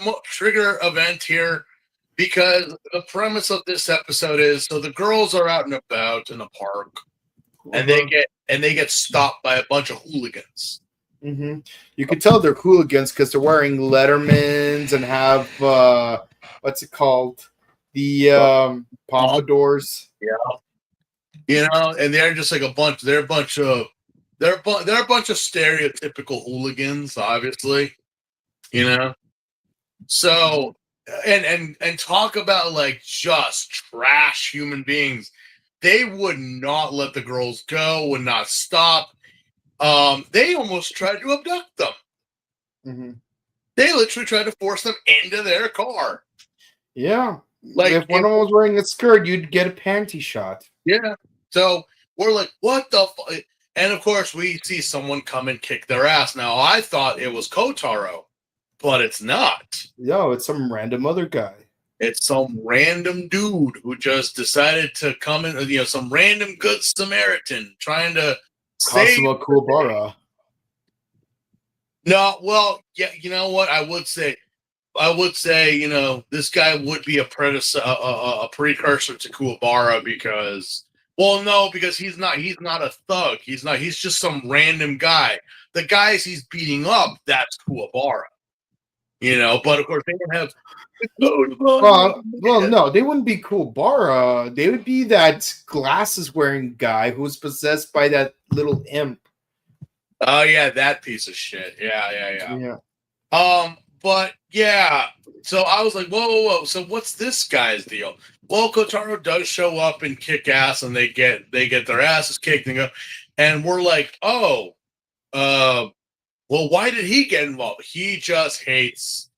event here, because the premise of this episode is, so the girls are out and about in a park, and they get stopped by a bunch of hooligans. Mm-hmm. You can tell they're hooligans because they're wearing Lettermans and have what's it called, the pompadours. Yeah, and they're just like a bunch. They're a bunch of stereotypical hooligans, obviously. So and talk about like just trash human beings. They would not let the girls go. Would not stop. They almost tried to abduct them. Mm-hmm. They literally tried to force them into their car. Yeah. Like if one of them was wearing a skirt, you'd get a panty shot. Yeah. So we're like, what the fuck? And of course, we see someone come and kick their ass. Now, I thought it was Kotaro, but it's not. No, it's some random other guy. It's some random dude who just decided to come in, some random good Samaritan trying to Cosmo Kuwabara. No, well, yeah, you know what? I would say, this guy would be a precursor to Kuwabara because, well, no, because he's not a thug. He's just some random guy. The guys he's beating up, that's Kuwabara. But of course they don't have. Well, no, they wouldn't be Kuwabara. They would be that glasses wearing guy who was possessed by that little imp. Oh yeah, that piece of shit. Yeah. But yeah, so I was like, whoa, whoa, whoa. So what's this guy's deal? Well, Kotaro does show up and kick ass, and they get their asses kicked and go, and we're like, oh, well, why did he get involved? He just hates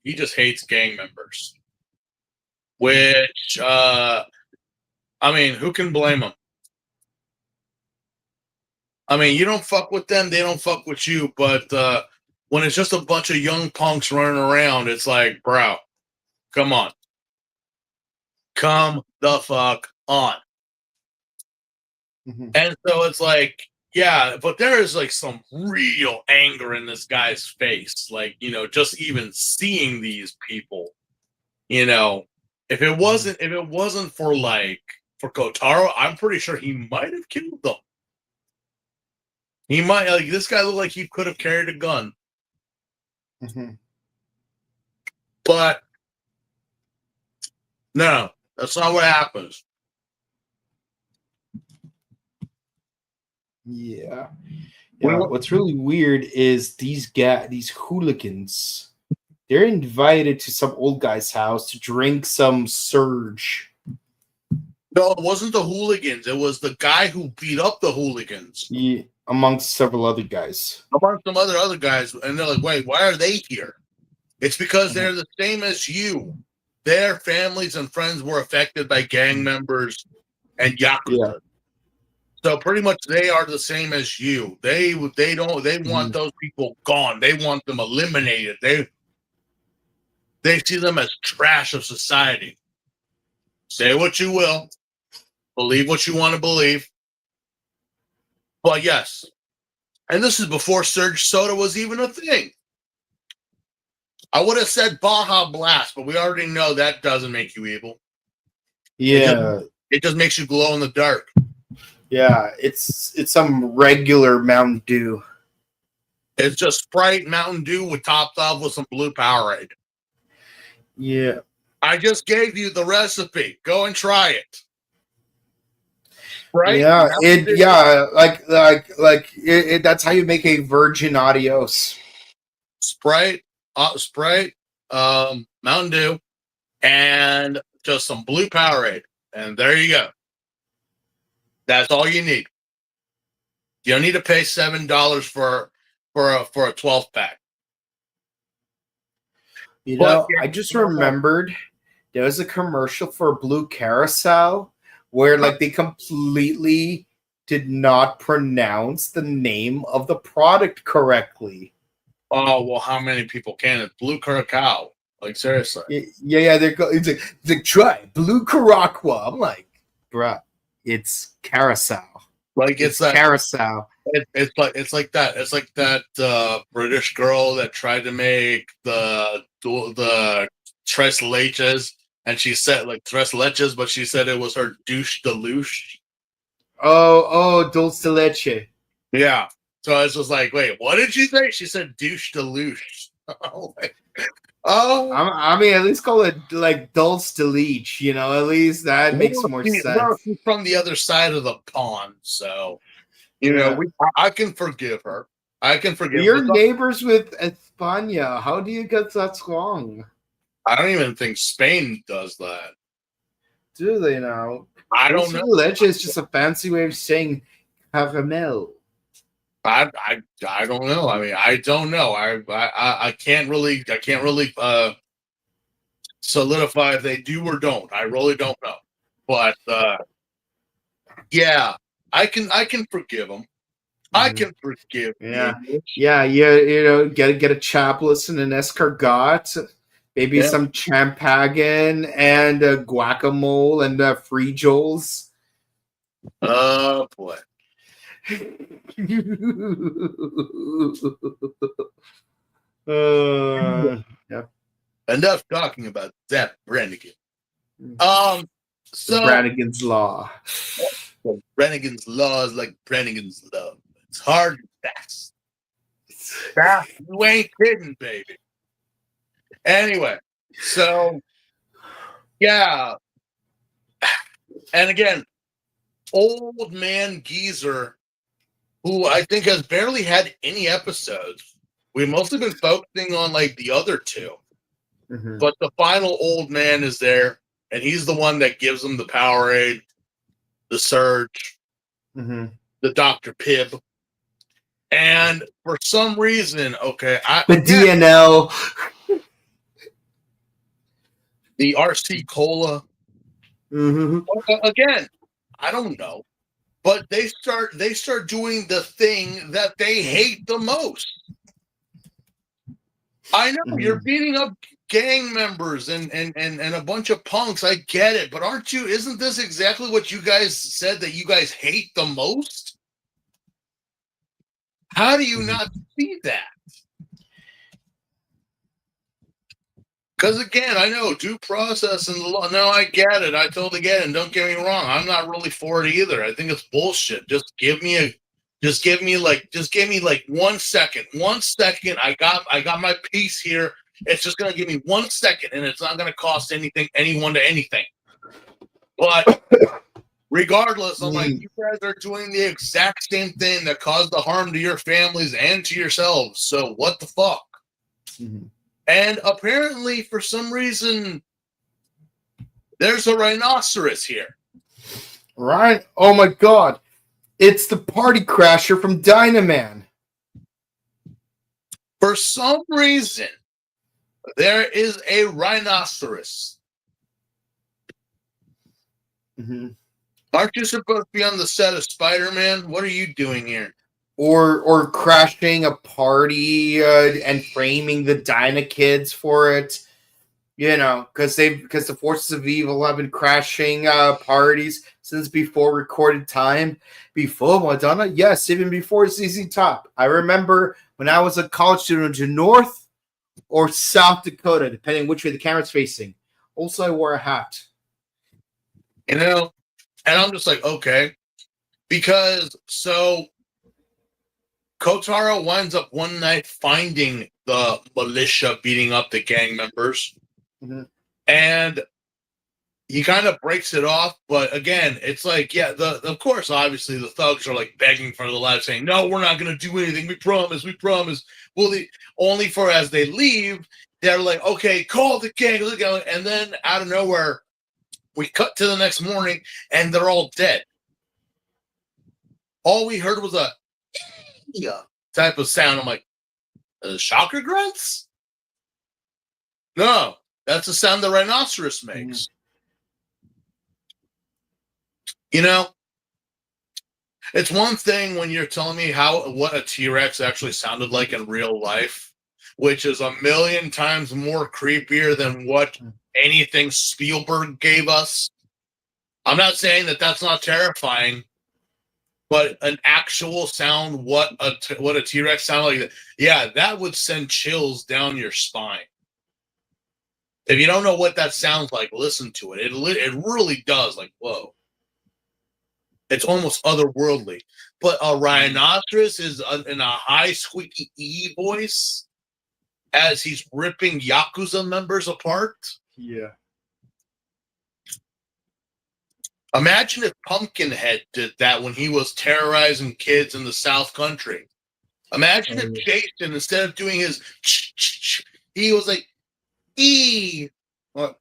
gang members. Which I mean, who can blame him? I mean, you don't fuck with them, they don't fuck with you, but when it's just a bunch of young punks running around, it's like, bro, come on. Come the fuck on. Mhm. And so it's like, yeah, but there is like some real anger in this guy's face. Like, just even seeing these people, if it wasn't for Kotaro, I'm pretty sure he might have killed them. He might, like, this guy looked like he could have carried a gun. Mhm. But no, that's not what happens. Yeah. What's really weird is these hooligans. They're invited to some old guy's house to drink some surge. No, it wasn't the hooligans. It was the guy who beat up the hooligans. Yeah, amongst several other guys. Amongst some other guys. And they're like, wait, why are they here? It's because they're the same as you. Their families and friends were affected by gang members and yakuza. Yeah. So pretty much they are the same as you. They want those people gone. They want them eliminated. They see them as trash of society. Say what you will. Believe what you want to believe. But yes. And this is before Surge Soda was even a thing. I would have said Baja Blast, but we already know that doesn't make you evil. Yeah. It just makes you glow in the dark. Yeah, it's some regular Mountain Dew. It's just Sprite Mountain Dew with topped off with some blue Powerade. Yeah. I just gave you the recipe. Go and try it. Right? Yeah, that's how you make a virgin adios. Sprite, Mountain Dew, and just some blue Powerade. And there you go. That's all you need. You don't need to pay $7 for a 12 pack. I just remembered there was a commercial for Blue Carousel where like they completely did not pronounce the name of the product correctly. Oh well, how many people can? It's Blue Curacao. Like seriously. Yeah. It's like try Blue Caracqua. I'm like, bruh, it's Carousel. Like it's that Carousel. It's like that. It's like that British girl that tried to make the tres leches, and she said like tres leches, but she said it was her douche de louche. Oh, dulce de leche. Yeah. So I was just like, wait, what did she say? She said douche de louche. Oh, I mean, at least call it like dulce de leche. At least that makes more sense. She's from the other side of the pond, so I can forgive her. I can forgive. You're neighbors with España. How do you get that wrong? I don't even think Spain does that. Do they now? I don't know. Leche is just a fancy way of saying caramel. I don't know. I mean, I don't know. I can't really solidify if they do or don't. I really don't know. But yeah, I can forgive them. I can forgive. Yeah. Get a chapless and an escargot, maybe some champagne and guacamole and frijoles. Oh boy. Yeah. Enough talking about that Brannigan. So Brannigan's Law. Brannigan's Law is like Brannigan's love. It's hard and fast. You ain't kidding, baby. Anyway, so yeah. And again, old man geezer, who I think has barely had any episodes. we've mostly been focusing on like the other two. Mm-hmm. But the final old man is there, and he's the one that gives them the Powerade, the Surge, Mm-hmm. the Dr. Pibb. And for some reason, The DNL. the RC Cola. Mm-hmm. Again, I don't know. But they start doing the thing that they hate the most. I know you're beating up gang members and a bunch of punks. I get it, but isn't this exactly what you guys said that you guys hate the most? How do you not see that? Because again, I know due process and the law. No, I get it. I totally get it. And don't get me wrong, I'm not really for it either. I think it's bullshit. Just give me like 1 second. 1 second. I got my piece here. It's just gonna give me 1 second, and it's not gonna cost anyone to anything. But regardless, I'm like, you guys are doing the exact same thing that caused the harm to your families and to yourselves. So what the fuck? Mm-hmm. And apparently, for some reason, there's a rhinoceros here. Right? Oh my god. It's the party crasher from Dynaman. For some reason, there is a rhinoceros. Mm-hmm. Aren't you supposed to be on the set of Spider-Man? What are you doing here? Or crashing a party and framing the Dyna kids for it, because the forces of evil have been crashing parties since before recorded time, before Madonna, yes, even before ZZ Top. I remember when I was a college student in North or South Dakota, depending which way the camera's facing. Also, I wore a hat. And I'm just like, okay, because so Kotaro winds up one night finding the militia beating up the gang members. Mm-hmm. And he kind of breaks it off. But again, it's like, yeah, of course, obviously, the thugs are like begging for the lives, saying, no, we're not going to do anything. We promise. Well, only for as they leave, they're like, okay, call the gang. And then out of nowhere, we cut to the next morning and they're all dead. All we heard was a type of sound. I'm like, shocker grunts? No, that's the sound the rhinoceros makes. It's one thing when you're telling me what a T-Rex actually sounded like in real life, which is a million times more creepier than what anything Spielberg gave us. I'm not saying that that's not terrifying, but an actual sound, what a T-Rex sounded like, yeah, that would send chills down your spine. If you don't know what that sounds like, listen to it. It really does. Like, whoa. It's almost otherworldly. But a rhinoceros is in a high squeaky E voice as he's ripping Yakuza members apart. Yeah. Imagine if Pumpkinhead did that when he was terrorizing kids in the South Country. Imagine if Jason, instead of doing his he was like, E. What?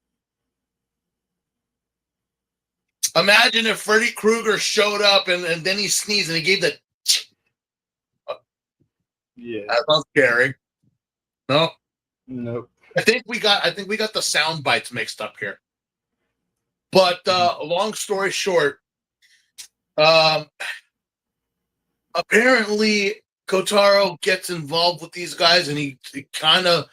Imagine if Freddy Krueger showed up and then he sneezed and he gave the. Yeah. That sounds scary. No. Nope. I think we got the sound bites mixed up here. But long story short, apparently Kotaro gets involved with these guys and he kind of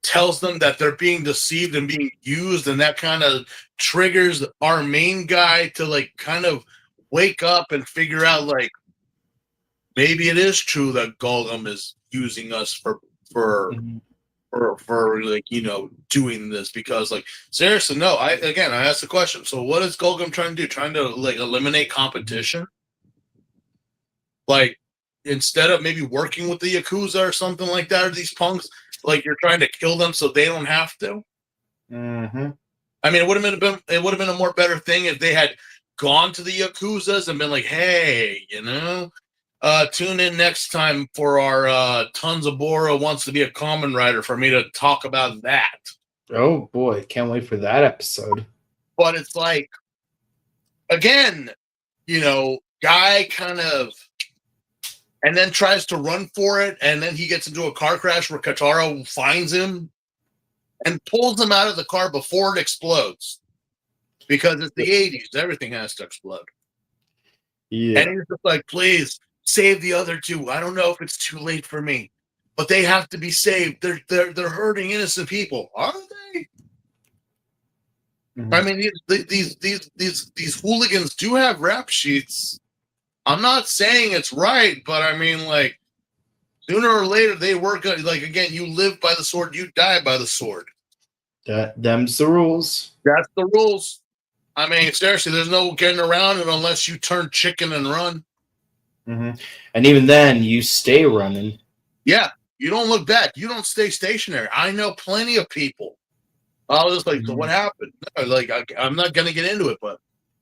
tells them that they're being deceived and being used, and that kind of triggers our main guy to like kind of wake up and figure out like maybe it is true that Golgum is using us for like, doing this, because like seriously, no, I asked the question. So what is Golgum trying to do? Trying to like eliminate competition? Like instead of maybe working with the Yakuza or something like that, or these punks, like you're trying to kill them so they don't have to. Mm-hmm. I mean, it would have been a more better thing if they had gone to the Yakuzas and been like, hey, tune in next time for our Tanzabora Wants to Be a Kamen Rider for me to talk about that. Oh boy, can't wait for that episode. But it's like, again, guy kind of, and then tries to run for it, and then he gets into a car crash where Kotaro finds him and pulls him out of the car before it explodes. Because it's the 80s, everything has to explode. Yeah. And he's just like, please save the other two. I don't know if it's too late for me, but they have to be saved. They're hurting innocent people, are they? Mm-hmm. I mean, these hooligans do have rap sheets. I'm not saying it's right, but I mean, like, sooner or later they work. Like, again, you live by the sword, you die by the sword. Them's the rules. That's the rules. I mean, seriously, there's no getting around it unless you turn chicken and run. Mm-hmm. And even then, you stay running. Yeah, you don't look back. You don't stay stationary. I know plenty of people. I was just like, so what happened? Like, I'm not going to get into it, but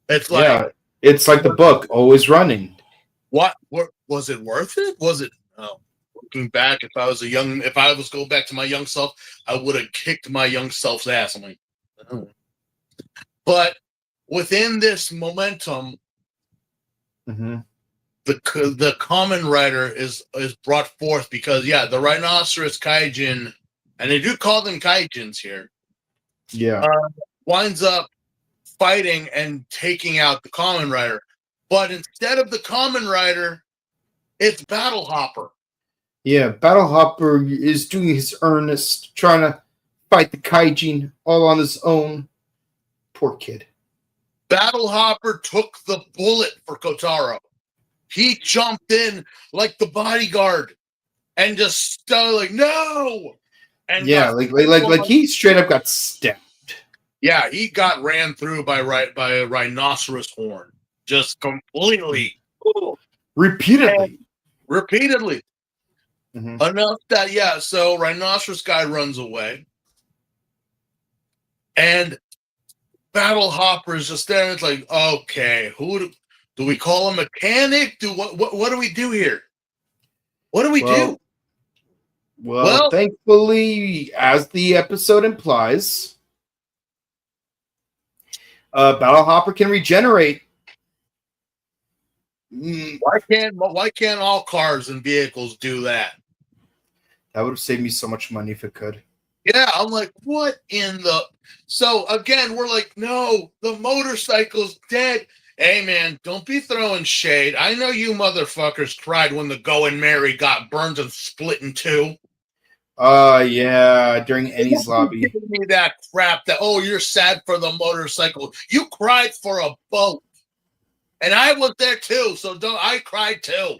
it's like... Yeah, it's like the book, always running. What was it worth it? Was it... looking back, if I was going back to my young self, I would have kicked my young self's ass. I'm like, oh. But within this momentum, mm-hmm. the Kamen Rider is brought forth because, the Rhinoceros Kaijin, and they do call them Kaijins here, winds up fighting and taking out the Kamen Rider. But instead of the Kamen Rider, it's Battle Hopper. Yeah, Battle Hopper is doing his earnest, trying to fight the Kaijin all on his own. Poor kid. Battle Hopper took the bullet for Kotaro. He jumped in like the bodyguard and just started like, no! And like he straight up got stabbed. Yeah, he got ran through by a rhinoceros horn. Just completely. Repeatedly. Mm-hmm. Enough that, so Rhinoceros guy runs away. And Battle Hopper is just there. And it's like, okay, who do we call a mechanic? What do we do here? What do we do? Well, thankfully, as the episode implies, Battle Hopper can regenerate. Why can't all cars and vehicles do that? That would have saved me so much money if it could. Yeah, I'm like, what in the... So, again, we're like, no, the motorcycle's dead. Hey, man, don't be throwing shade. I know you motherfuckers cried when the Going Merry got burned and split in two. Yeah, during Annie's lobby. Giving me that crap that, you're sad for the motorcycle. You cried for a boat. And I was there too, so I cried too.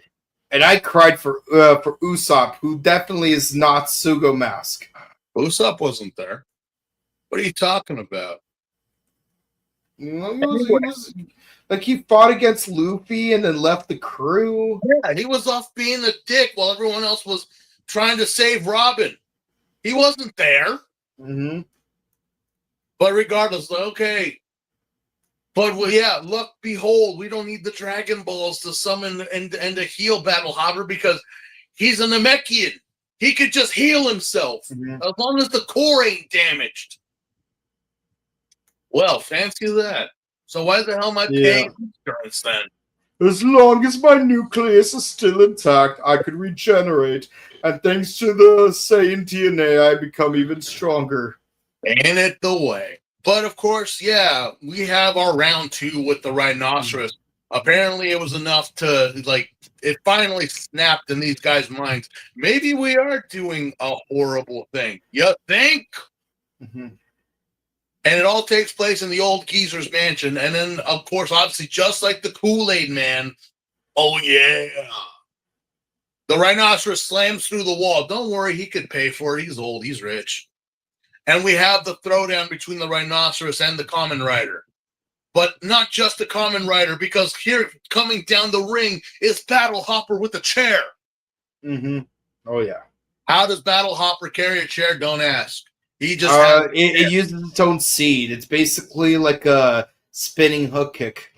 And I cried for Usopp, who definitely is not Sugo Mask. Usopp wasn't there. What are you talking about? He fought against Luffy and then left the crew. Yeah, he was off being a dick while everyone else was trying to save Robin. He wasn't there. Mm-hmm. But regardless, okay. But look, behold, we don't need the Dragon Balls to summon and to heal Battle Hopper because he's a Namekian. He could just heal himself as long as the core ain't damaged. Well, fancy that. So why the hell am I paying insurance then? As long as my nucleus is still intact, I could regenerate. And thanks to the Saiyan DNA, I become even stronger. Ain't it the way? But of course, we have our round 2 with the Rhinoceros. Apparently, it was enough to, it finally snapped in these guys' minds. Maybe we are doing a horrible thing. You think? Mm-hmm. And it all takes place in the old geezer's mansion. And then, of course, obviously, just like the Kool-Aid Man, the Rhinoceros slams through the wall. Don't worry, he could pay for it. He's old. He's rich. And we have the throwdown between the Rhinoceros and the Kamen Rider. But not just the Kamen Rider, because here, coming down the ring, is Battle Hopper with a chair. Mm-hmm. Oh, yeah. How does Battle Hopper carry a chair? Don't ask. He just it uses its own seed. It's basically like a spinning hook kick.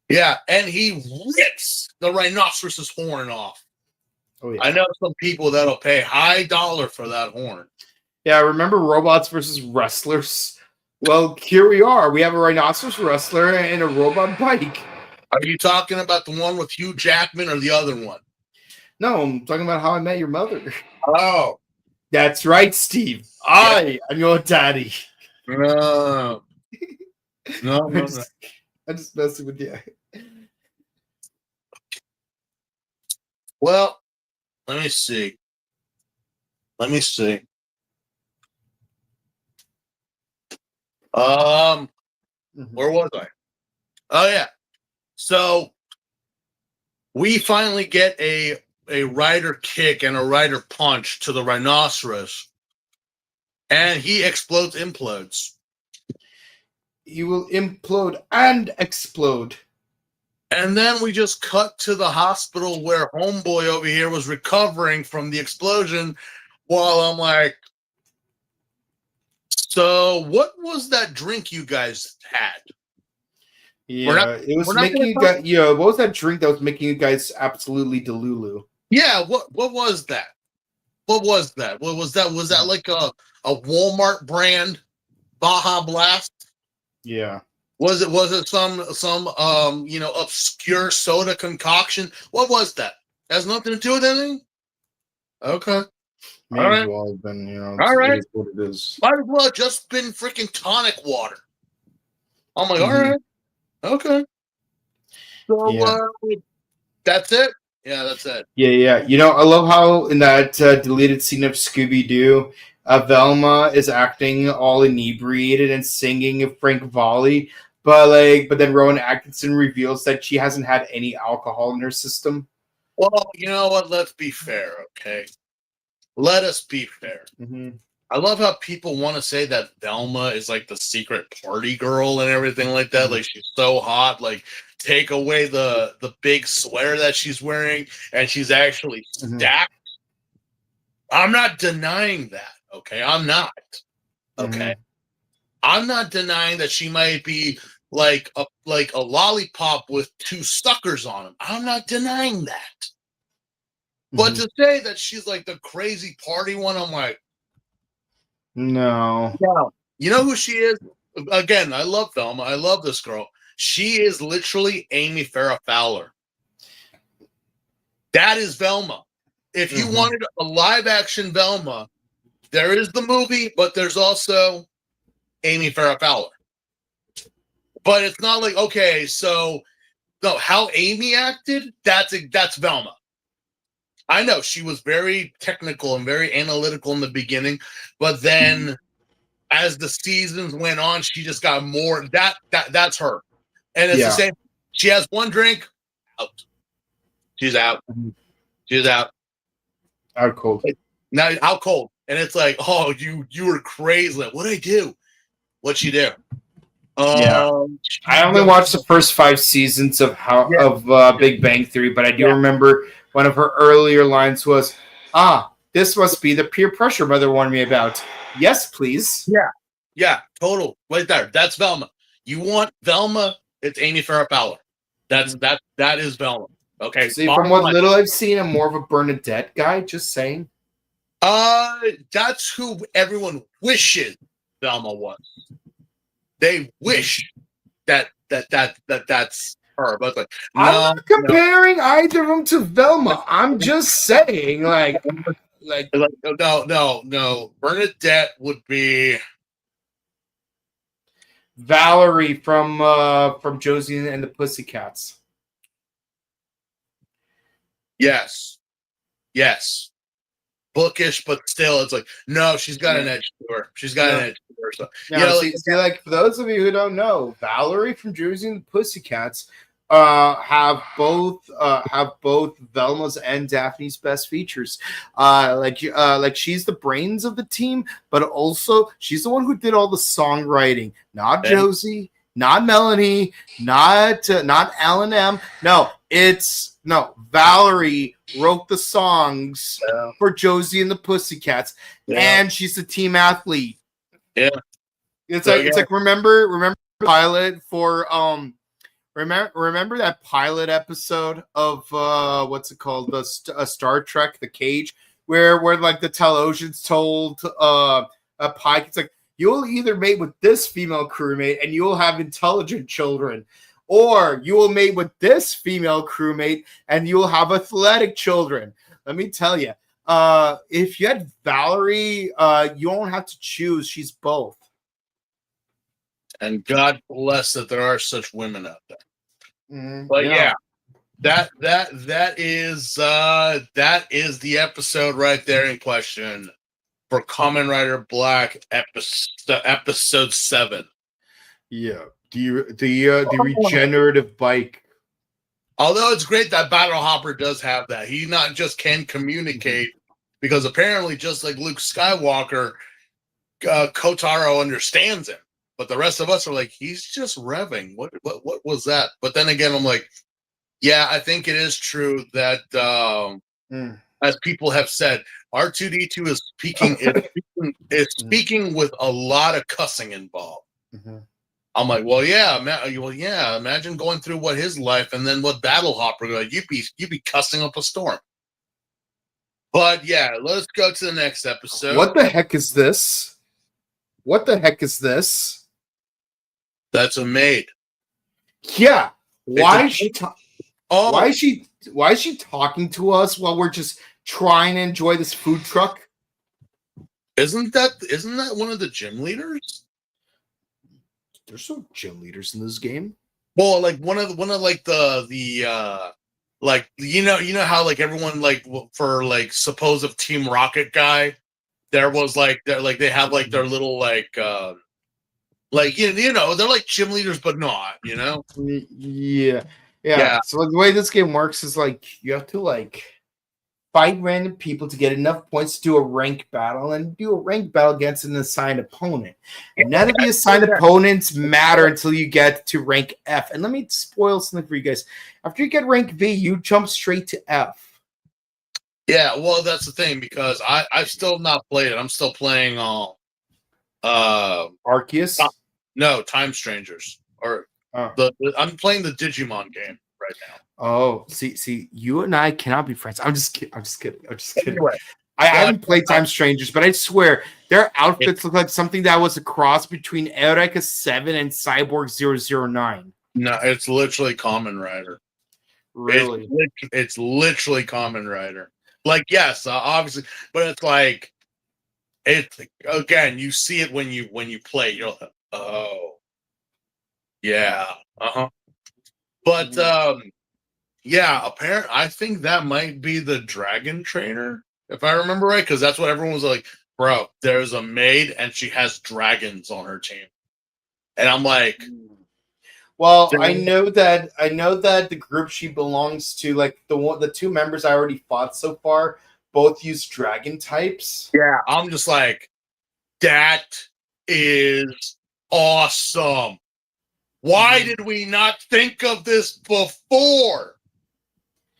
Yeah, and he rips the rhinoceros's horn off. Oh yeah. I know some people that'll pay high dollar for that horn. Yeah, remember robots versus wrestlers? Well, here we are. We have a rhinoceros wrestler and a robot bike. Are you talking about the one with Hugh Jackman or the other one? No, I'm talking about How I Met Your Mother. Oh. That's right, Steve. I'm your daddy. No. No. I'm just messing with you. Well, let me see. Where was I? Oh yeah. So we finally get a rider kick and a rider punch to the rhinoceros, and he implodes. He will implode and explode. And then we just cut to the hospital where homeboy over here was recovering from the explosion, while I'm like, so what was that drink you guys had? Yeah, it was making you guys. Yeah, what was that drink that was making you guys absolutely delulu? Yeah, what was that? What was that? What was that? Was that like a Walmart brand Baja Blast? Yeah. Was it some obscure soda concoction? What was that? Has nothing to do with anything? Okay. May as well have been, all right. It is what it is. Might as well have just been freaking tonic water. I'm like, all right. Okay. So that's it. Yeah, that's it. Yeah. I love how in that deleted scene of Scooby-Doo, Velma is acting all inebriated and singing Frank Valli, but then Rowan Atkinson reveals that she hasn't had any alcohol in her system. Well, you know what? Let's be fair, okay? Let us be fair. Mm-hmm. I love how people want to say that Velma is like the secret party girl and everything like that. Like she's so hot. Like take away the big sweater that she's wearing, and she's actually stacked. I'm not denying that. Okay, I'm not. Okay, I'm not denying that she might be like a lollipop with two suckers on them. I'm not denying that. But to say that she's like the crazy party one, I'm like, no. You know who she is? Again, I love Velma. I love this girl. She is literally Amy Farrah Fowler. That is Velma. If you wanted a live action Velma, there is the movie, but there's also Amy Farrah Fowler. But it's not like, okay, so no, how Amy acted, that's Velma. I know she was very technical and very analytical in the beginning, but then as the seasons went on, she just got more. That's her, and it's the same. She has one drink, out. She's out. She's out. Out cold. Now out cold, and it's like, oh, you were crazy. Like, what'd I do? What'd she do? I only watched the first 5 seasons of Big Bang Theory, but I do remember one of her earlier lines was, this must be the peer pressure mother warned me about. Yes, please. Yeah, total. Right there. That's Velma. You want Velma, it's Amy Farrah Fowler. That is Velma. Okay. See, from what little I've seen, I'm more of a Bernadette guy, just saying. That's who everyone wishes Velma was. They wish that's her, but like, I'm not comparing either of them to Velma. I'm just saying, like no. Bernadette would be Valerie from Josie and the Pussycats. Yes. Bookish, but still, it's like, no, she's got an edge to her. She's got an edge to her. So, like for those of you who don't know, Valerie from Josie and the Pussycats have both Velma's and Daphne's best features. Like she's the brains of the team, but also she's the one who did all the songwriting. Not Josie, not Melanie, not Alan M. No, Valerie wrote the songs for Josie and the Pussycats, and she's a team athlete. Yeah, it's like remember the pilot for remember that pilot episode of what's it called, the Star Trek, The Cage, where like the Telosians told Pike, it's like, you'll either mate with this female crewmate and you will have intelligent children, or you will mate with this female crewmate and you will have athletic children. Let me tell you, if you had Valerie, you don't have to choose. She's both. And God bless that there are such women out there. But yeah, that is the episode right there in question for Kamen Rider Black episode 7. Yeah, the regenerative bike. Although it's great that Battle Hopper does have that. He not just can communicate, because apparently, just like Luke Skywalker, Kotaro understands him. But the rest of us are like, he's just revving. What was that? But then again, I'm like, yeah, I think it is true that, as people have said, R2D2 is speaking with a lot of cussing involved. Mm-hmm. I'm like, well, yeah, imagine going through what his life and then what Battle Hopper, you'd be cussing up a storm. But yeah, let's go to the next episode. What the heck is this? That's a maid. Yeah. Why is she talking to us while we're just trying to enjoy this food truck? Isn't that one of the gym leaders? There's no gym leaders in this game. Well, like one of like the like you know how like everyone like for like supposed Team Rocket guy, there was like they have like their little like they're like gym leaders but not, Yeah. So like, the way this game works is like you have to like fight random people to get enough points to do a rank battle, and do a rank battle against an assigned opponent. And none of the assigned opponents matter until you get to rank F. And let me spoil something for you guys. After you get rank V, you jump straight to F. Yeah, well, that's the thing, because I've still not played it. I'm still playing Arceus? No, Time Strangers. I'm playing the Digimon game right now. Oh, see, you and I cannot be friends. I'm just kidding. Anyway, I haven't played Time Strangers, but I swear their outfits look like something that was a cross between Eureka 7 and Cyborg 009. No, it's literally Kamen Rider. Really? It's literally Kamen Rider. Like, yes, obviously, but it's like, it's again, you see it when you play. You're like, oh, yeah, But yeah, apparently, I think that might be the Dragon Trainer, if I remember right, because that's what everyone was like, bro, there's a maid and she has dragons on her team. And I'm like, well, I know that the group she belongs to, like the two members I already fought so far, both use dragon types. Yeah, I'm just like, that is awesome. Why did we not think of this before?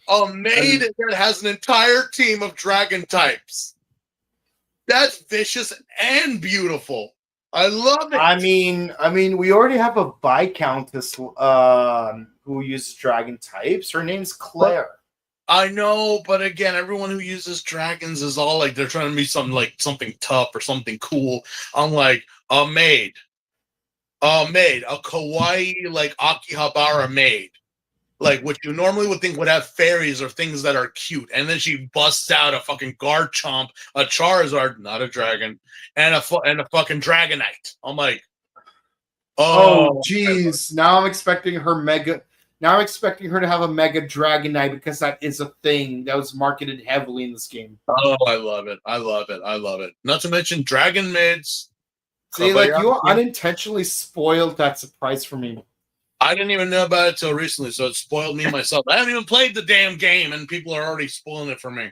A maid that has an entire team of dragon types. That's vicious and beautiful. I love it. I mean, we already have a Viscountess who uses dragon types. Her name's Claire. I know, but again, everyone who uses dragons is all like they're trying to be something tough or something cool. I'm like, a maid, a kawaii like Akihabara maid. Like what you normally would think would have fairies or things that are cute, and then she busts out a fucking Garchomp, a Charizard, not a dragon, and a fucking Dragonite. I'm like, oh, jeez. Now I'm expecting her to have a Mega Dragonite, because that is a thing that was marketed heavily in this game. Oh, I love it. Not to mention Dragon Maids. See, like you unintentionally spoiled that surprise for me. I didn't even know about it till recently, so it spoiled me myself. I haven't even played the damn game, and people are already spoiling it for me.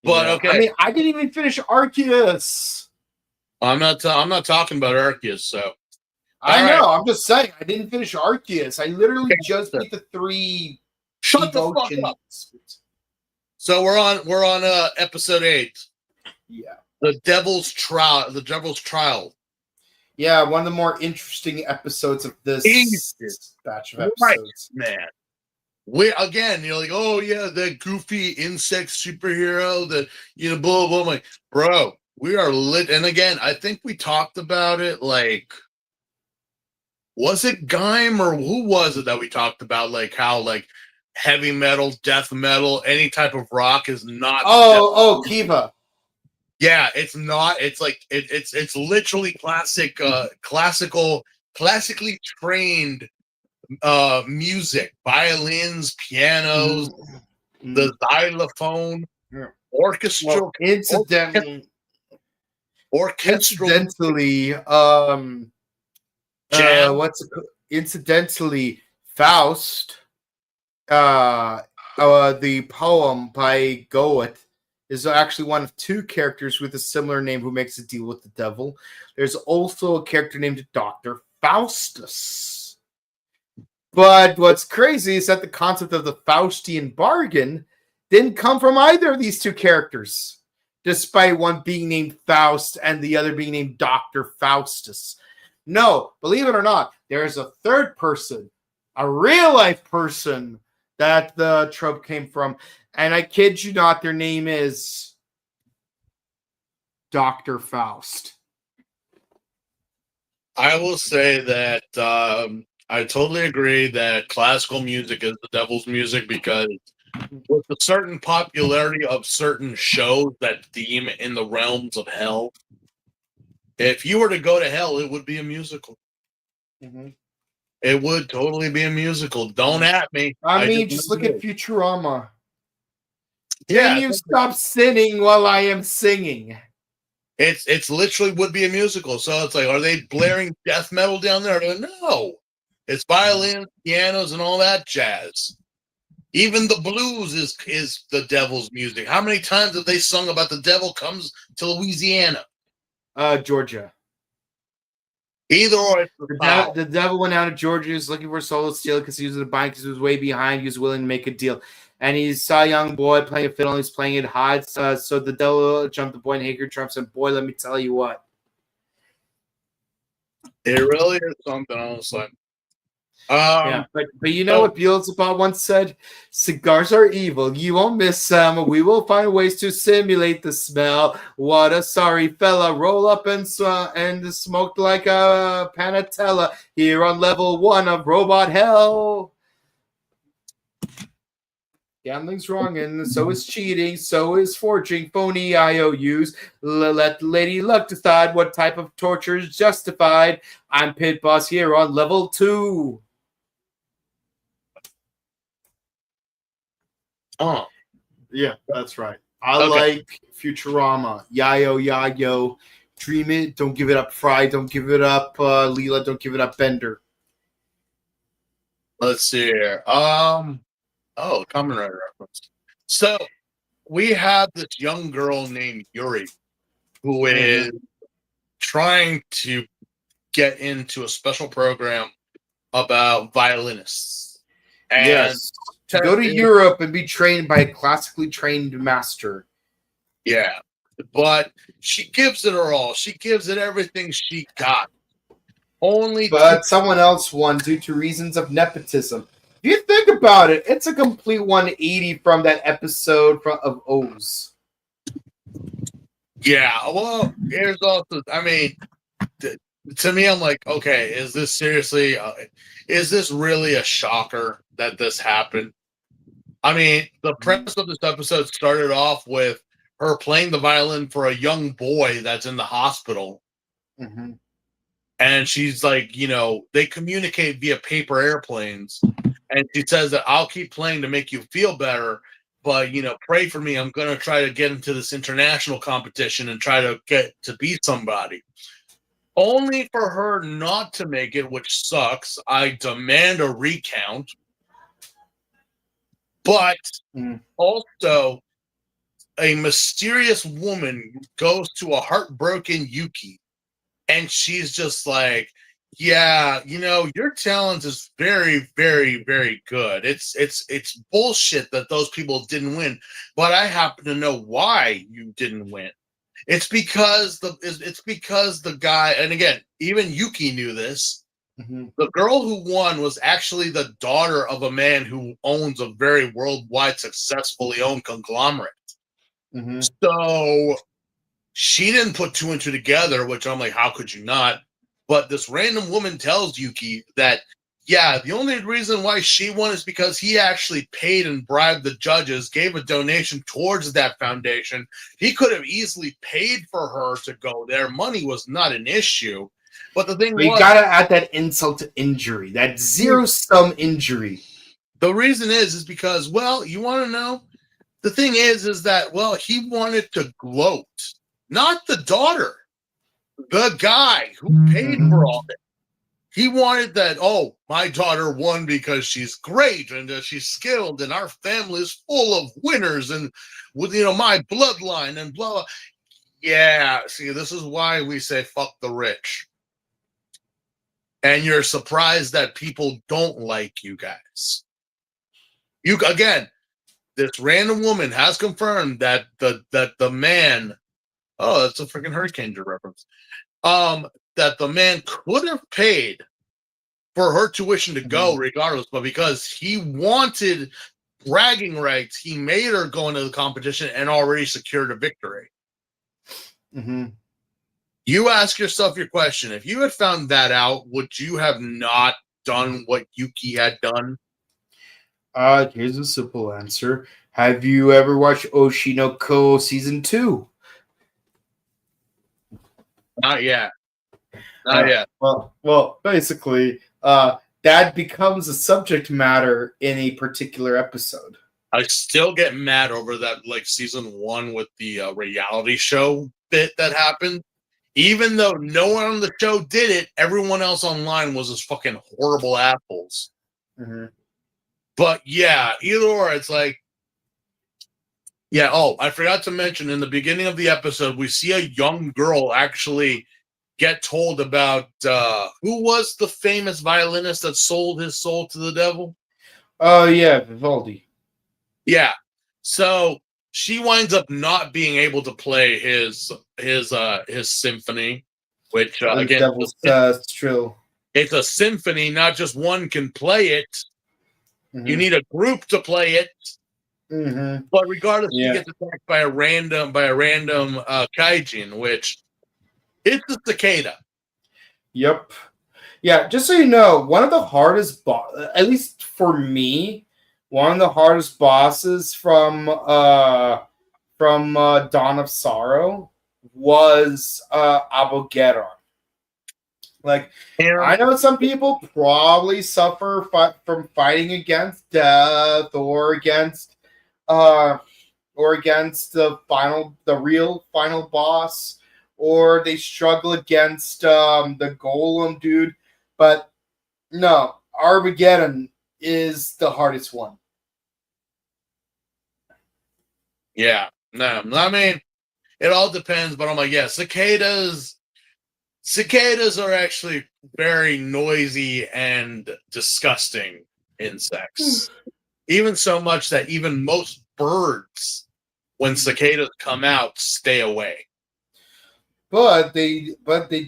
But okay, I mean, I didn't even finish Arceus. I'm not talking about Arceus, so I know. I'm just saying, I didn't finish Arceus. I literally just beat the 3. Shut the fuck up. So we're on episode 8. Yeah. The Devil's Trial. Yeah, one of the more interesting episodes of this batch of Right, episodes. man. We again, you're like, oh yeah, that goofy insect superhero, that blah blah. I'm like, bro, we are lit. And again, I think we talked about it. Like, was it Gaim or who was it that we talked about? Like how heavy metal, death metal, any type of rock is not. Oh, Kiva. Yeah, it's not. It's like it's literally classically trained music, violins, pianos, the xylophone, orchestral. Well, incidentally, Orchestral. Jazz. Incidentally, Faust, the poem by Goethe, is actually one of two characters with a similar name who makes a deal with the devil. There's also a character named Dr. Faustus. But what's crazy is that the concept of the Faustian bargain didn't come from either of these two characters, despite one being named Faust and the other being named Dr. Faustus. No, believe it or not, there is a third person, a real-life person that the trope came from. And I kid you not, their name is Dr. Faust. I will say that I totally agree that classical music is the devil's music, because with the certain popularity of certain shows that theme in the realms of hell, if you were to go to hell, it would be a musical. Mm-hmm. It would totally be a musical. Don't at me. I mean, just look at Futurama. Yeah, Can you stop sinning while I am singing? It's literally would be a musical. So it's like, are they blaring death metal down there? No. It's violins, pianos, and all that jazz. Even the blues is the devil's music. How many times have they sung about the devil comes to Louisiana? Georgia. Either or. The devil went out of Georgia. He was looking for a solo steal because he was in a bind, because he was way behind. He was willing to make a deal. And he saw a young boy playing a fiddle, and he's playing it hot. So the devil jumped the boy and Hager trumps, and boy, let me tell you what. It really is something, honestly. Yeah, but you know what Beelzebub once said? Cigars are evil. You won't miss them. We will find ways to simulate the smell. What a sorry fella. Roll up and smoke like a panatella here on level 1 of Robot Hell. Gambling's wrong, and so is cheating, so is forging phony IOUs. Let Lady Luck decide what type of torture is justified. I'm Pit Boss here on level 2. Oh. Yeah, that's right. I like Futurama. Yayo. Dream it. Don't give it up, Fry. Don't give it up, Leela. Don't give it up, Bender. Let's see here. Kamen Rider reference. So we have this young girl named Yuri who is trying to get into a special program about violinists. And yes. To go to Europe and be trained by a classically trained master. Yeah. But she gives it her all. She gives it everything she got. But someone else won due to reasons of nepotism. If you think about it, it's a complete 180 from that episode of O's. Yeah, well, here's also, I mean, to me, I'm like, okay, is this seriously, is this really a shocker that this happened? I mean, the premise of this episode started off with her playing the violin for a young boy that's in the hospital. Mm-hmm. And she's like, they communicate via paper airplanes. And she says that I'll keep playing to make you feel better, but, pray for me. I'm going to try to get into this international competition and try to get to beat somebody. Only for her not to make it, which sucks. I demand a recount. But also, a mysterious woman goes to a heartbroken Yuki. And she's just like, yeah, your talent is very, very, very good. It's bullshit that those people didn't win, but I happen to know why you didn't win. It's because the guy, and again, even Yuki knew this. Mm-hmm. The girl who won was actually the daughter of a man who owns a very worldwide, successfully owned conglomerate. Mm-hmm. So she didn't put two and two together, which I'm like, how could you not? But this random woman tells Yuki that, yeah, the only reason why she won is because he actually paid and bribed the judges, gave a donation towards that foundation. He could have easily paid for her to go there. Money was not an issue. But the thing But you was, gotta add that insult to injury, that zero-sum injury. the reason is because, well, you want to know? The thing is that, well, he wanted to gloat, not the daughter, the guy who paid for all this. He wanted that, oh, my daughter won because she's great and she's skilled and our family is full of winners and with, my bloodline and blah, blah. Yeah, see, this is why we say fuck the rich. And you're surprised that people don't like you guys. Again, this random woman has confirmed that the man, oh, that's a freaking Hurricane reference. That the man could have paid for her tuition to go regardless, but because he wanted bragging rights, he made her go into the competition and already secured a victory. Mm-hmm. You ask yourself your question. If you had found that out, would you have not done what Yuki had done? Here's a simple answer. Have you ever watched Oshinoko Season 2? Not yet. Not yet. Well, basically, that becomes a subject matter in a particular episode. I still get mad over that, like season 1 with the reality show bit that happened. Even though no one on the show did it, everyone else online was just fucking horrible assholes. Mm-hmm. But yeah, either or, it's like, yeah. Oh, I forgot to mention in the beginning of the episode, we see a young girl actually get told about who was the famous violinist that sold his soul to the devil. Oh yeah, Vivaldi. Yeah. So she winds up not being able to play his symphony, which again, Devil's Trill. It's a symphony. Not just one can play it. Mm-hmm. You need a group to play it. Mm-hmm. But regardless, he gets attacked by a random kaijin, which it's a cicada. Yep. Yeah. Just so you know, one of the hardest, at least for me, one of the hardest bosses from Dawn of Sorrow was Abogeddon. Like, I know some people probably suffer from fighting against death or against the real final boss, or they struggle against the golem dude. But no, Armageddon is the hardest one. Yeah, no, I mean, it all depends, but I'm like, yeah, cicadas are actually very noisy and disgusting insects. Even so much that even most birds, when cicadas come out, stay away. But they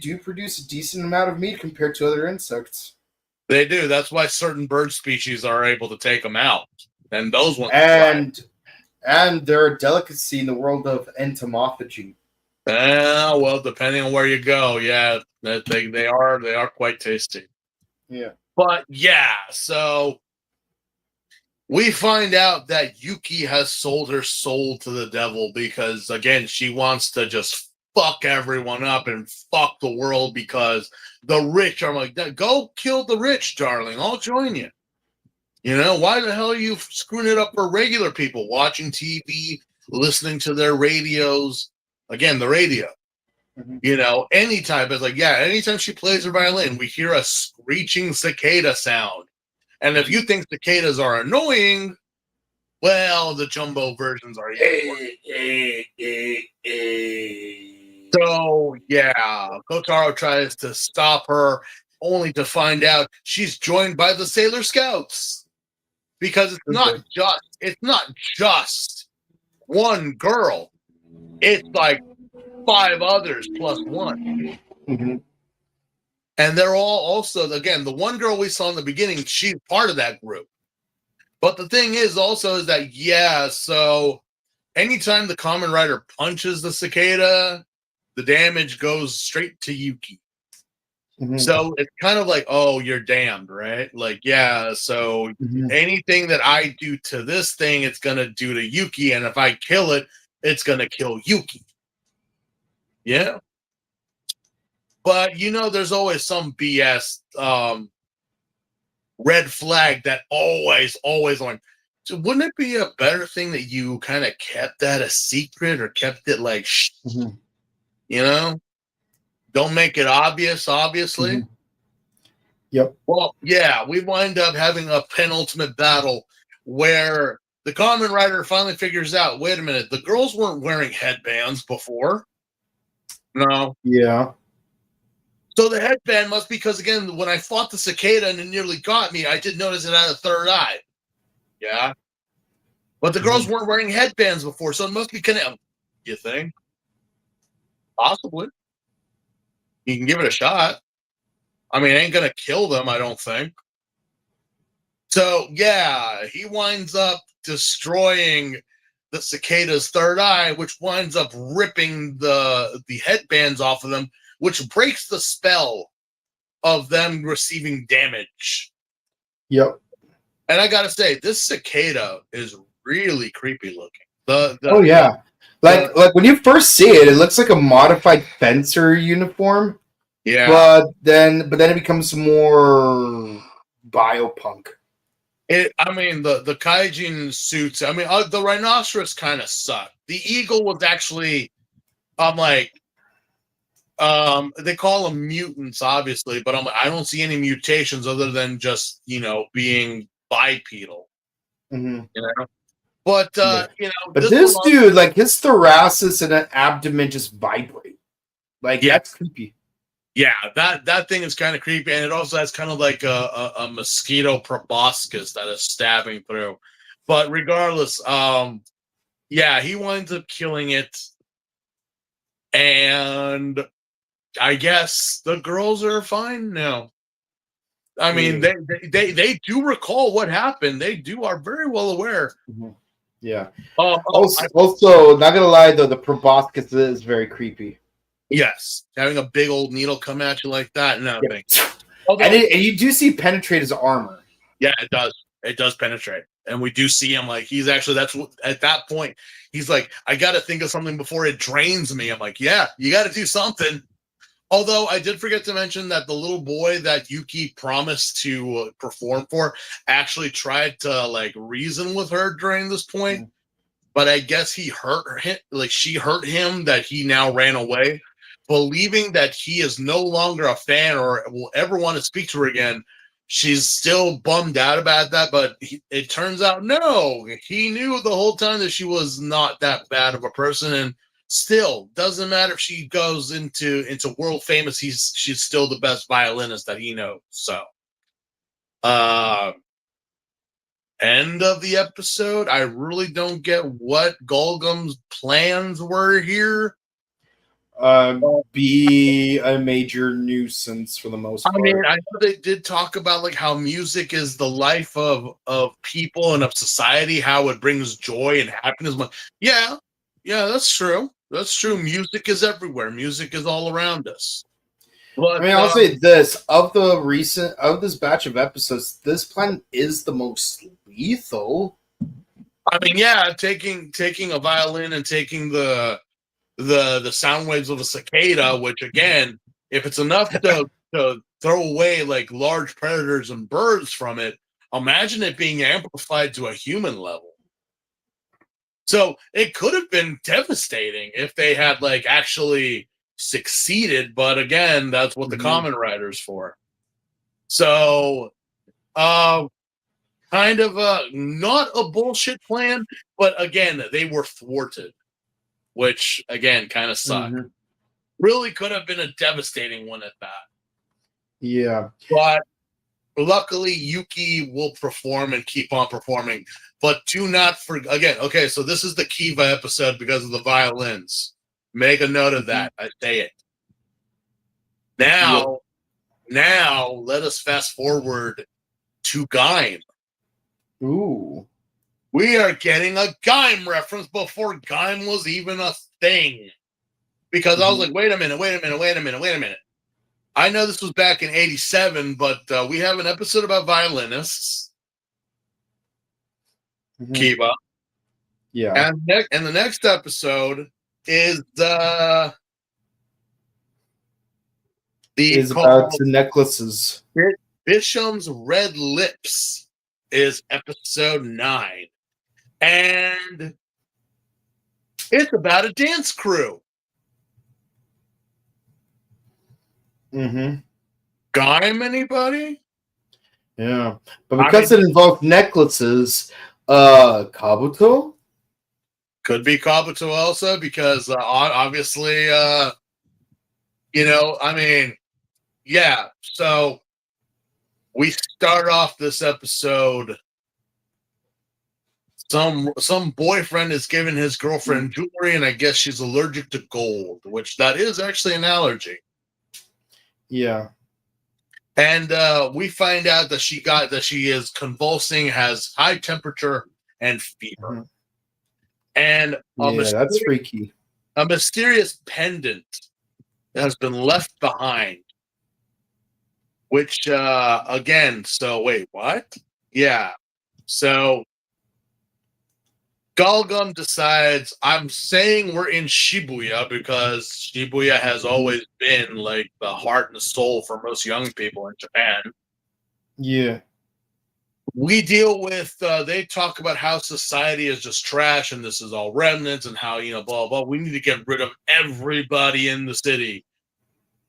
do produce a decent amount of meat compared to other insects. They do. That's why certain bird species are able to take them out. And those ones and they're a delicacy in the world of entomophagy. Well, depending on where you go, yeah, they are quite tasty. Yeah. But yeah, so we find out that Yuki has sold her soul to the devil because, again, she wants to just fuck everyone up and fuck the world because the rich are like, go kill the rich, darling. I'll join you. Why the hell are you screwing it up for regular people watching TV, listening to their radios? Again, the radio. Mm-hmm. Anytime. It's like, yeah, anytime she plays her violin, we hear a screeching cicada sound. And if you think cicadas are annoying, well, the jumbo versions are. So, yeah, Kotaro tries to stop her, only to find out she's joined by the Sailor Scouts. Because it's not just one girl. It's like 5 others plus 1. Mm-hmm. And they're all also, again, the one girl we saw in the beginning, she's part of that group. But the thing is also is that, yeah, so anytime the Kamen Rider punches the cicada, the damage goes straight to Yuki. Mm-hmm. So it's kind of like, oh, you're damned, right? Like, yeah, so Mm-hmm. anything that I do to this thing, it's going to do to Yuki. And if I kill it, it's going to kill Yuki. Yeah. But, there's always some BS red flag that always on. So wouldn't it be a better thing that you kind of kept that a secret or kept it like, Mm-hmm. Don't make it obvious, obviously. Mm-hmm. Yep. Well, yeah, we wind up having a penultimate battle where the Kamen Rider finally figures out, wait a minute, the girls weren't wearing headbands before. No. Yeah. So the headband must be because, again, when I fought the cicada and it nearly got me, I did notice it had a third eye. Yeah. But the girls weren't wearing headbands before, so it must be connected. You think? Possibly. You can give it a shot. I mean, it ain't going to kill them, I don't think. So, yeah, he winds up destroying the cicada's third eye, which winds up ripping the headbands off of them, which breaks the spell of them receiving damage. Yep. And I got to say, this cicada is really creepy looking. Oh, yeah. Like when you first see it, it looks like a modified fencer uniform. Yeah. But then it becomes more biopunk. The Kaijin suits, the rhinoceros kind of sucked. The eagle was actually, they call them mutants, obviously, but I don't see any mutations other than just, being bipedal. Mm-hmm. But, But this dude, like, his thoracic and abdomen just vibrate. Like, that's creepy. Yeah, that thing is kind of creepy, and it also has kind of like a mosquito proboscis that is stabbing through. But regardless, he winds up killing it, and I guess the girls are fine now. I mean, they do recall what happened. They are very well aware. Mm-hmm. Yeah. Also, not gonna lie though, the proboscis is very creepy. Yes, having a big old needle come at you like that, nothing. Although, and you do see penetrate his armor. Yeah, it does. It does penetrate, and we do see him like he's actually. That's what, at that point he's like, I got to think of something before it drains me. I'm like, yeah, you got to do something. Although I did forget to mention that the little boy that Yuki promised to perform for actually tried to like reason with her during this point, mm-hmm. But I guess he hurt him. Like she hurt him that he now ran away. Believing that he is no longer a fan or will ever want to speak to her again, she's still bummed out about that. But it turns out, no, he knew the whole time that she was not that bad of a person, and still doesn't matter if she goes into world famous. She's still the best violinist that he knows. So, end of the episode. I really don't get what Golgum's plans were here. Be a major nuisance for the most part. I mean, I know they did talk about like how music is the life of people and of society, how it brings joy and happiness. Yeah, that's true. That's true. Music is everywhere. Music is all around us. But, I mean, I'll say this: of this batch of episodes, this plan is the most lethal. I mean, yeah, taking a violin and taking the sound waves of a cicada, which again, if it's enough to throw away like large predators and birds from it, imagine it being amplified to a human level. So it could have been devastating if they had like actually succeeded, but again, that's what the Kamen Riders for. So kind of not a bullshit plan, but again, they were thwarted. Which, again, kind of sucked. Mm-hmm. Really could have been a devastating one at that. Yeah. But luckily, Yuki will perform and keep on performing. But do not forget, again, okay, so this is the Kiva episode because of the violins. Make a note of that. I say it. Now, let us fast forward to Gaim. Ooh. We are getting a Gaim reference before Gaim was even a thing. Because I was like, wait a minute. I know this was back in 87, but we have an episode about violinists. Kiba. Yeah. And the next episode is about the necklaces. Bisham's Red Lips is episode 9. And it's about a dance crew. Gaim, anybody? Yeah. But because it involved necklaces, Kabuto? Could be Kabuto also, because obviously, yeah. So we start off this episode. Some boyfriend is giving his girlfriend jewelry, and I guess she's allergic to gold, which that is actually an allergy. Yeah. And we find out that she is convulsing, has high temperature and fever. And that's freaky. A mysterious pendant has been left behind. Which again, so wait, what? Yeah. So Galgum decides, I'm saying we're in Shibuya because Shibuya has always been like the heart and soul for most young people in Japan. Yeah. We deal with, they talk about how society is just trash and this is all remnants and how, blah, blah. We need to get rid of everybody in the city.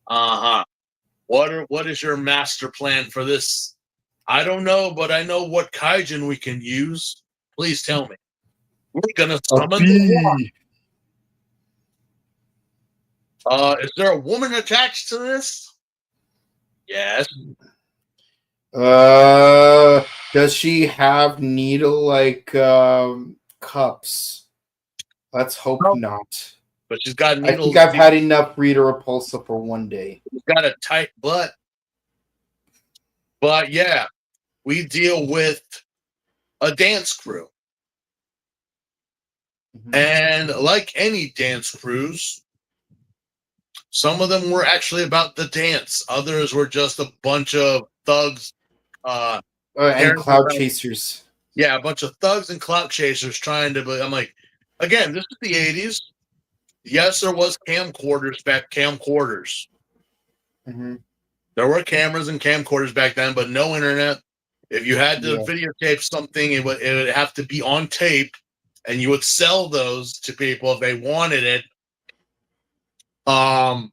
What is your master plan for this? I don't know, but I know what kaijin we can use. Please tell me. We're gonna summon the war. Is there a woman attached to this? Yes. Does she have needle-like cups? Let's hope not. But she's got needles. I think I've had enough Rita Repulsa for one day. She's got a tight butt. But yeah, we deal with a dance crew. And like any dance crews, some of them were actually about the dance. Others were just a bunch of thugs. And cloud chasers. Yeah, a bunch of thugs and clout chasers trying to. I'm like, again, this is the 80s. Yes, there was camcorders. There were cameras and camcorders back then, but no internet. If you had to videotape something, it would have to be on tape, and you would sell those to people if they wanted it. And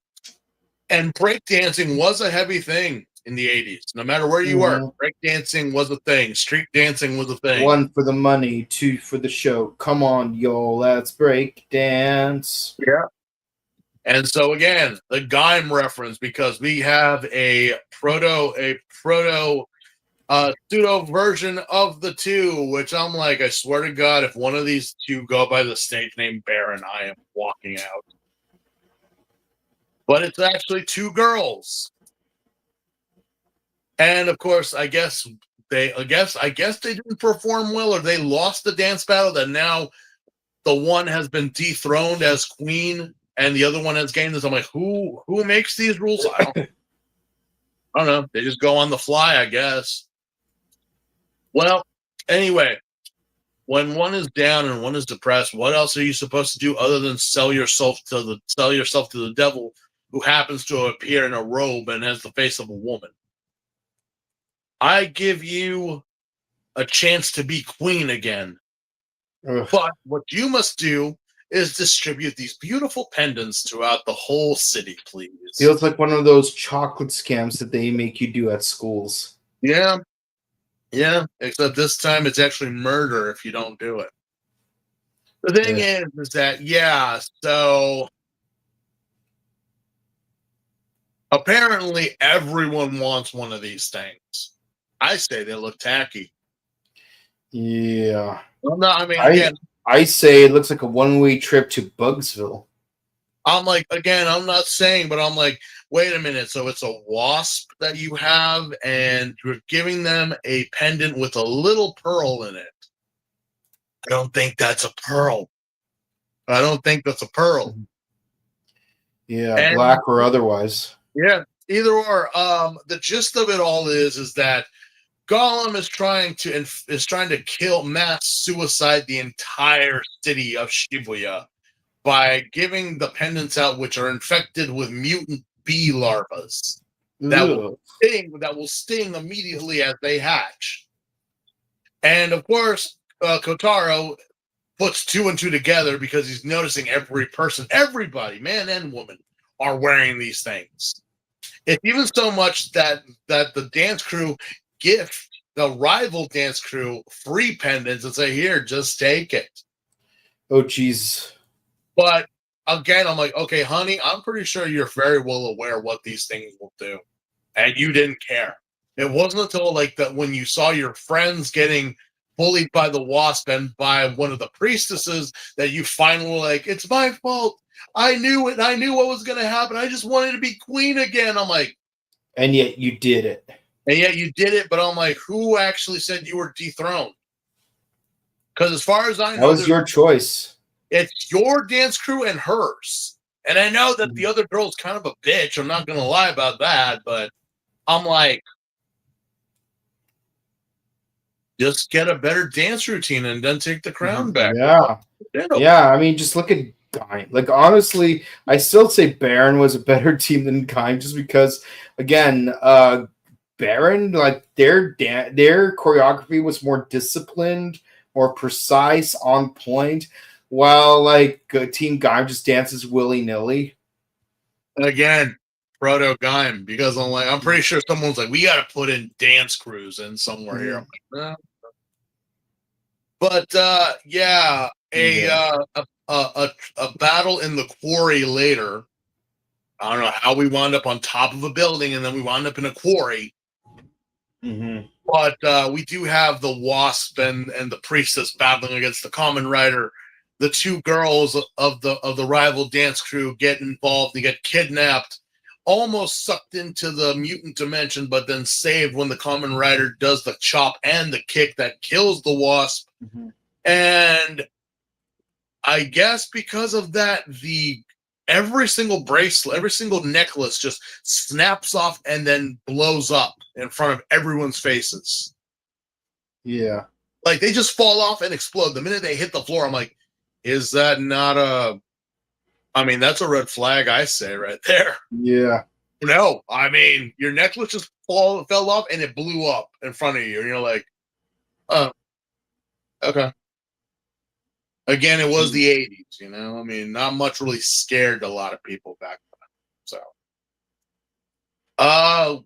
breakdancing was a heavy thing in the 80s. No matter where you were, breakdancing was a thing. Street dancing was a thing. 1 for the money, 2 for the show. Come on, yo, let's break dance. Yeah. And so again, the Gaim reference, because we have a proto pseudo version of the two, which I'm like, I swear to God, if one of these two go by the stage name Baron, I am walking out. But it's actually 2 girls. And of course, I guess they didn't perform well, or they lost the dance battle, that now the one has been dethroned as queen and the other one has gained this. I'm like, who makes these rules? I don't know. They just go on the fly, I guess. Well, anyway, when one is down and one is depressed, what else are you supposed to do other than sell yourself to the devil, who happens to appear in a robe and has the face of a woman? I give you a chance to be queen again. Ugh. But what you must do is distribute these beautiful pendants throughout the whole city, please. Feels like one of those chocolate scams that they make you do at schools. Yeah. Yeah, except this time it's actually murder if you don't do it. The thing is that, so apparently everyone wants one of these things. I say they look tacky. Yeah. Well, no, I mean, again, I say it looks like a one-way trip to Bugsville. I'm like, again, I'm not saying, but I'm like, wait a minute. So it's a wasp that you have, and you're giving them a pendant with a little pearl in it. I don't think that's a pearl. I don't think that's a pearl. Yeah, And black or otherwise. yeah, either or. The gist of it all is that Gollum is trying to kill mass suicide the entire city of Shibuya by giving the pendants out, which are infected with mutant bee larvas Ugh. that will sting immediately as they hatch. And of course, Kotaro puts two and two together because he's noticing everybody, man and woman, are wearing these things. It's even so much that the dance crew gift the rival dance crew free pendants and say, "Here, just take it." Oh, jeez. But again, I'm like, okay, honey, I'm pretty sure you're very well aware what these things will do, and you didn't care. It wasn't until like that when you saw your friends getting bullied by the wasp and by one of the priestesses that you finally were like, it's my fault. I knew it. I knew what was going to happen. I just wanted to be queen again. I'm like, And yet you did it. and yet you did it. But I'm like, who actually said you were dethroned? Because as far as I That know, was your choice. it's your dance crew and hers. And I know that the other girl's kind of a bitch. I'm not going to lie about that. But I'm like, just get a better dance routine and then take the crown back. Yeah. Yeah, I mean, just look at Gaim. Like, honestly, I still say Baron was a better team than Gaim just because, again, Baron, like, their choreography was more disciplined, more precise, on point, while, like, Team Gaim just dances willy-nilly. Again, proto Gaim, because I'm pretty sure someone's like, we got to put in dance crews in somewhere here. I'm like, nah. But yeah, a battle in the quarry later. I don't know how we wound up on top of a building and then we wound up in a quarry. Mm-hmm. But we do have the wasp and the priestess battling against the Kamen Rider. The two girls of the rival dance crew get involved. They get kidnapped, almost sucked into the mutant dimension, but then saved when the Kamen Rider does the chop and the kick that kills the wasp. Mm-hmm. And I guess because of that, every single bracelet, every single necklace just snaps off and then blows up in front of everyone's faces. Yeah. Like they just fall off and explode. The minute they hit the floor, I'm like, is that not I mean, that's a red flag, I say, right there. Yeah. No, I mean, your necklace just fell off and it blew up in front of you. And you're like, oh, okay. Again, it was the 80s, you know? I mean, not much really scared a lot of people back then. So,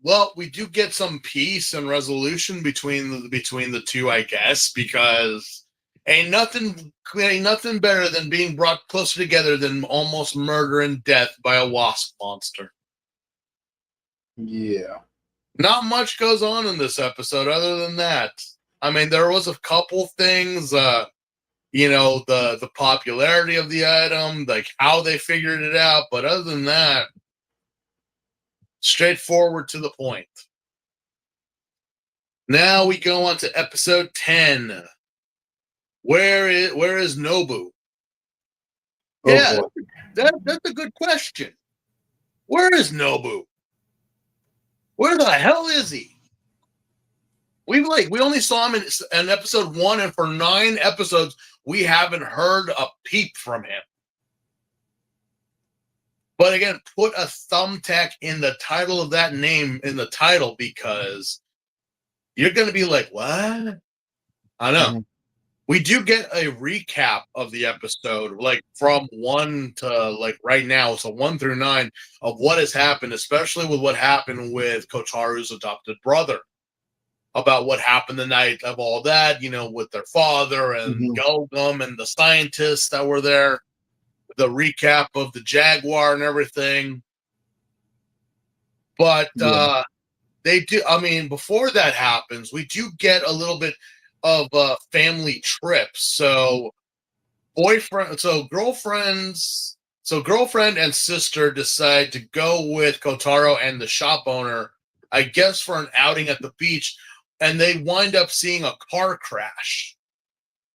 well, we do get some peace and resolution between the two, I guess, because ain't nothing better than being brought closer together than almost murder and death by a wasp monster. Yeah. Not much goes on in this episode other than that. I mean, there was a couple things, you know, the popularity of the item, like how they figured it out, but other than that, straightforward to the point. Now we go on to episode 10. Where is Nobu? Oh, Yeah, boy. that's a good question. Where is Nobu? Where the hell is he? We only saw him in episode 1, and for 9 episodes, we haven't heard a peep from him. But again, put a thumbtack in the title of that name in the title because you're going to be like, what? I know. Mm-hmm. We do get a recap of the episode, like from 1 to like right now, so 1 through 9 of what has happened, especially with what happened with Kotaru's adopted brother. About what happened the night of all that, you know, with their father and Gulgum and the scientists that were there. The recap of the Jaguar and everything. But they do, I mean, before that happens, we do get a little bit of family trips. So girlfriends So girlfriend and sister decide to go with Kotaro and the shop owner, I guess, for an outing at the beach, and they wind up seeing a car crash,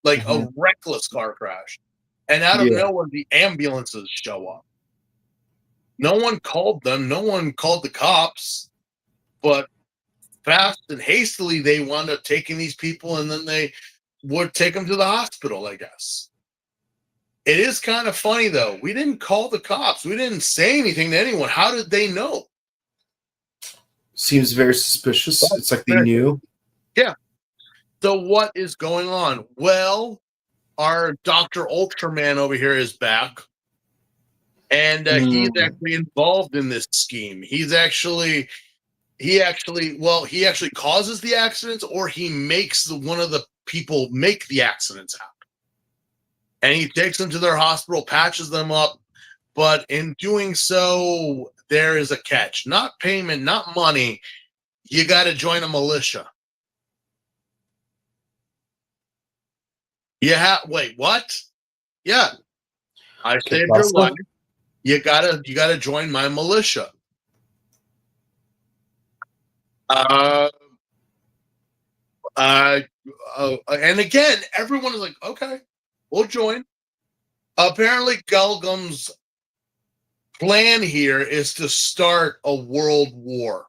like a reckless car crash. And out of nowhere, the ambulances show up. No one called them. No one called the cops. But fast and hastily, they wound up taking these people, and then they would take them to the hospital, I guess. It is kind of funny, though. We didn't call the cops. We didn't say anything to anyone. How did they know? Seems very suspicious. It's like they knew. Yeah. So what is going on? Well, our Dr. Ultraman over here is back. And he's actually involved in this scheme. He actually causes the accidents, or he makes one of the people make the accidents happen. And he takes them to their hospital, patches them up, but in doing so, there is a catch. Not payment, not money. You got to join a militia. Wait, what? Yeah. I saved your life. You gotta join my militia. And again, everyone is like, okay, we'll join. Apparently, Gulgum's plan here is to start a world war.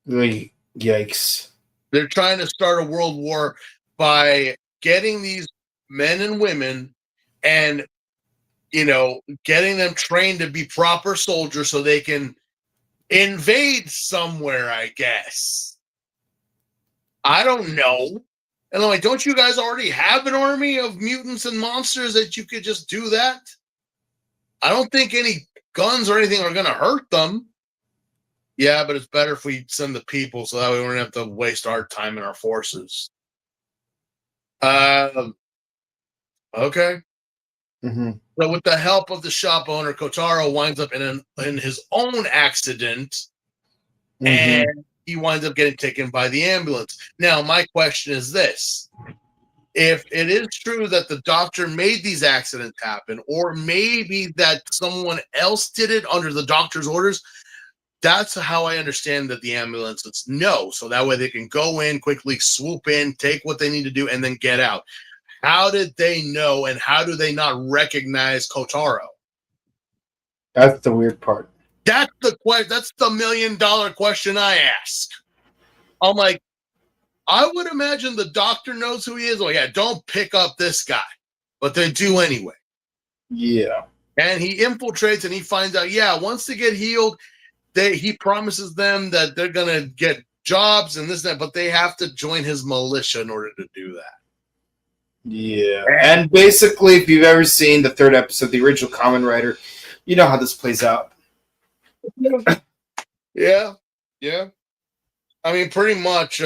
Yikes. They're trying to start a world war by getting these men and women and, getting them trained to be proper soldiers so they can invade somewhere, I guess. I don't know. And I'm like, don't you guys already have an army of mutants and monsters that you could just do that? I don't think any guns or anything are going to hurt them. Yeah, but it's better if we send the people so that way we don't have to waste our time and our forces. Okay. So with the help of the shop owner, Kotaro winds up in his own accident, and he winds up getting taken by the ambulance. Now, my question is this. If it is true that the doctor made these accidents happen, or maybe that someone else did it under the doctor's orders, that's how I understand that the ambulances know. So that way they can go in, quickly swoop in, take what they need to do, and then get out. How did they know, and how do they not recognize Kotaro? That's the weird part. That's the $1 million question I ask. I'm like, I would imagine the doctor knows who he is. Oh, yeah, don't pick up this guy. But they do anyway. Yeah. And he infiltrates and he finds out, once they get healed, he promises them that they're going to get jobs and this and that, but they have to join his militia in order to do that. Yeah. And basically, if you've ever seen the third episode, the original Kamen Rider, you know how this plays out. Yeah. I mean, pretty much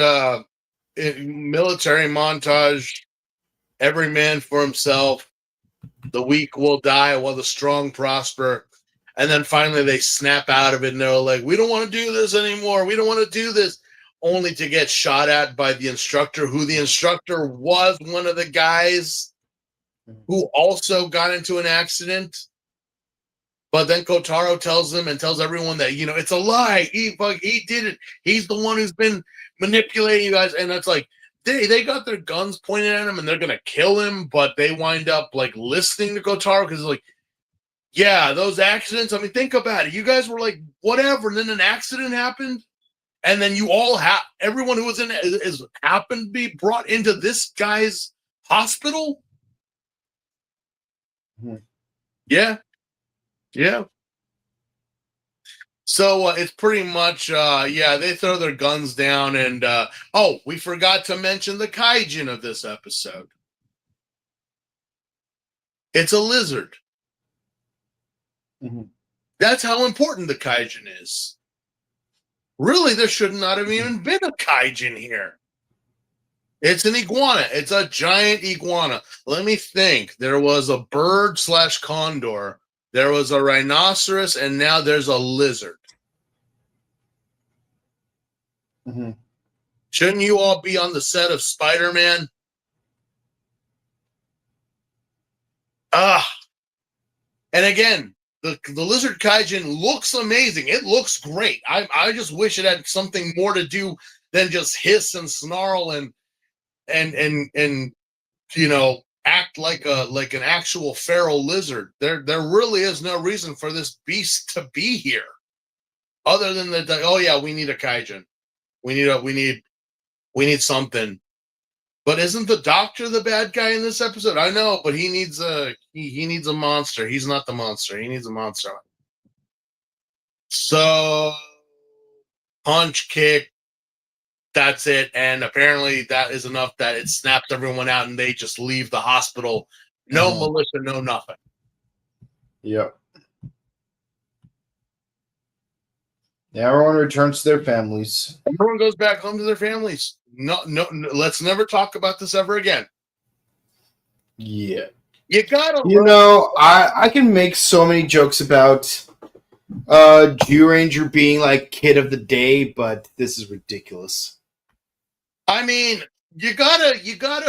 military montage, every man for himself, the weak will die while the strong prosper. And then finally they snap out of it and they're like, we don't want to do this anymore. We don't want to do this. Only to get shot at by the instructor, who the instructor was one of the guys who also got into an accident. But then Kotaro tells them and tells everyone that, it's a lie. He did it. He's the one who's been manipulating you guys. And it's like, they got their guns pointed at him and they're going to kill him. But they wind up like listening to Kotaro because like, yeah, those accidents. I mean, think about it. You guys were like, whatever. And then an accident happened. And then you all everyone who was in it is happened to be brought into this guy's hospital. Yeah. So it's pretty much, they throw their guns down. And, we forgot to mention the kaijin of this episode. It's a lizard. That's how important the kaijin is. Really, there should not have even been a kaijin here. It's an iguana. It's a giant iguana. Let me think. There was a bird/condor. There was a rhinoceros, and now there's a lizard. Shouldn't you all be on the set of Spider-Man? And again, the lizard kaijin looks amazing. It looks great. I just wish it had something more to do than just hiss and snarl and act like an actual feral lizard. There really is no reason for this beast to be here, other than we need a kaijin. We need something. But isn't the doctor the bad guy in this episode? I know, but he needs a monster. He's not the monster. He needs a monster. So punch, kick, that's it. And apparently that is enough that it snaps everyone out and they just leave the hospital. No militia, no nothing. Yep. Everyone returns to their families. Everyone goes back home to their families. No, let's never talk about this ever again. Yeah. You gotta. I can make so many jokes about Jew-Ranger being like kid of the day, but this is ridiculous. I mean, you gotta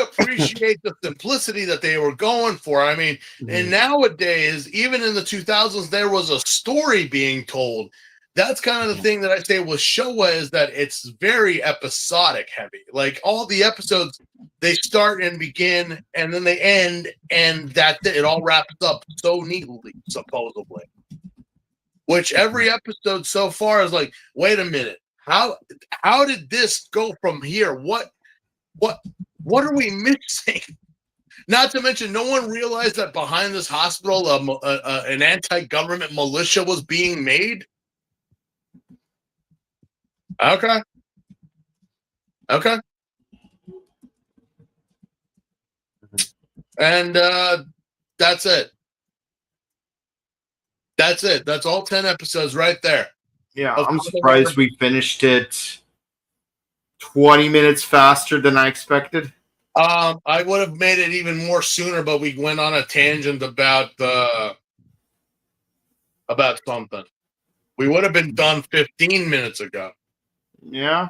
appreciate the simplicity that they were going for. I mean, and nowadays, even in the 2000s, there was a story being told. That's kind of the thing that I say with Showa is that it's very episodic heavy. Like all the episodes, they start and begin, and then they end, and that's it. It all wraps up so neatly, supposedly. Which every episode so far is like, wait a minute, how did this go from here? What are we missing? Not to mention, no one realized that behind this hospital, an anti-government militia was being made. Okay. And that's it. That's all 10 episodes right there. Yeah, I'm surprised we finished it 20 minutes faster than I expected. I would have made it even more sooner, but we went on a tangent about something. We would have been done 15 minutes ago. Yeah.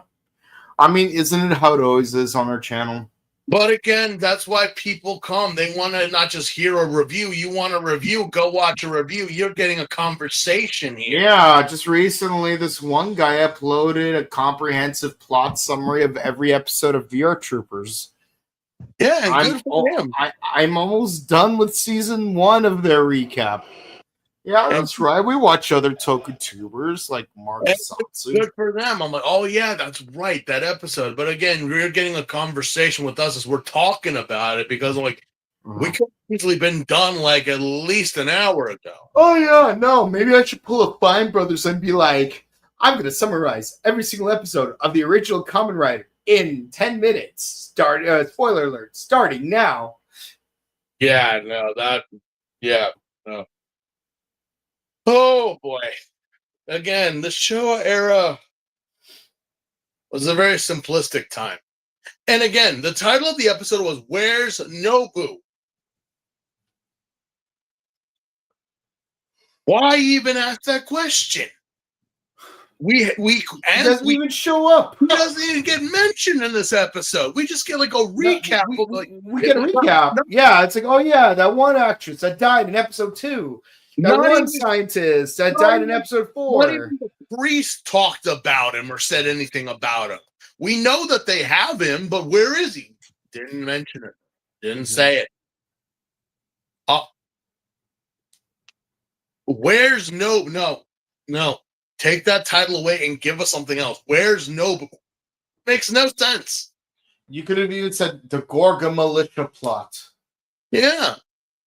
I mean, isn't it how it always is on our channel? But again, that's why people come. They want to not just hear a review. You want a review, go watch a review. You're getting a conversation here. Yeah, just recently, this one guy uploaded a comprehensive plot summary of every episode of VR Troopers. Yeah, and good for him. I'm almost done with season 1 of their recap. Yeah, that's right. We watch other Tokutubers like Mark Satsu. Good for them. I'm like, oh yeah, that's right, that episode. But again, we're getting a conversation with us as we're talking about it because I'm like, we could have easily been done like at least an hour ago. Oh yeah, no, maybe I should pull a Fine Brothers and be like, I'm going to summarize every single episode of the original Kamen Rider in 10 minutes. Spoiler alert, starting now. Yeah, no, no. Oh boy. Again, the Showa era was a very simplistic time. And again, the title of the episode was Where's Nobu? Why even ask that question? He doesn't even show up. He doesn't even get mentioned in this episode. We just get like a recap. We get a recap. Yeah, it's like, oh yeah, that one actress that died in episode 2. That one scientist that died in episode 4. Not even the priest talked about him or said anything about him. We know that they have him, but where is he? Didn't mention it. Didn't say it. Where's no. Take that title away and give us something else. Where's Nobu? Makes no sense. You could have even said the Gorga militia plot. Yeah.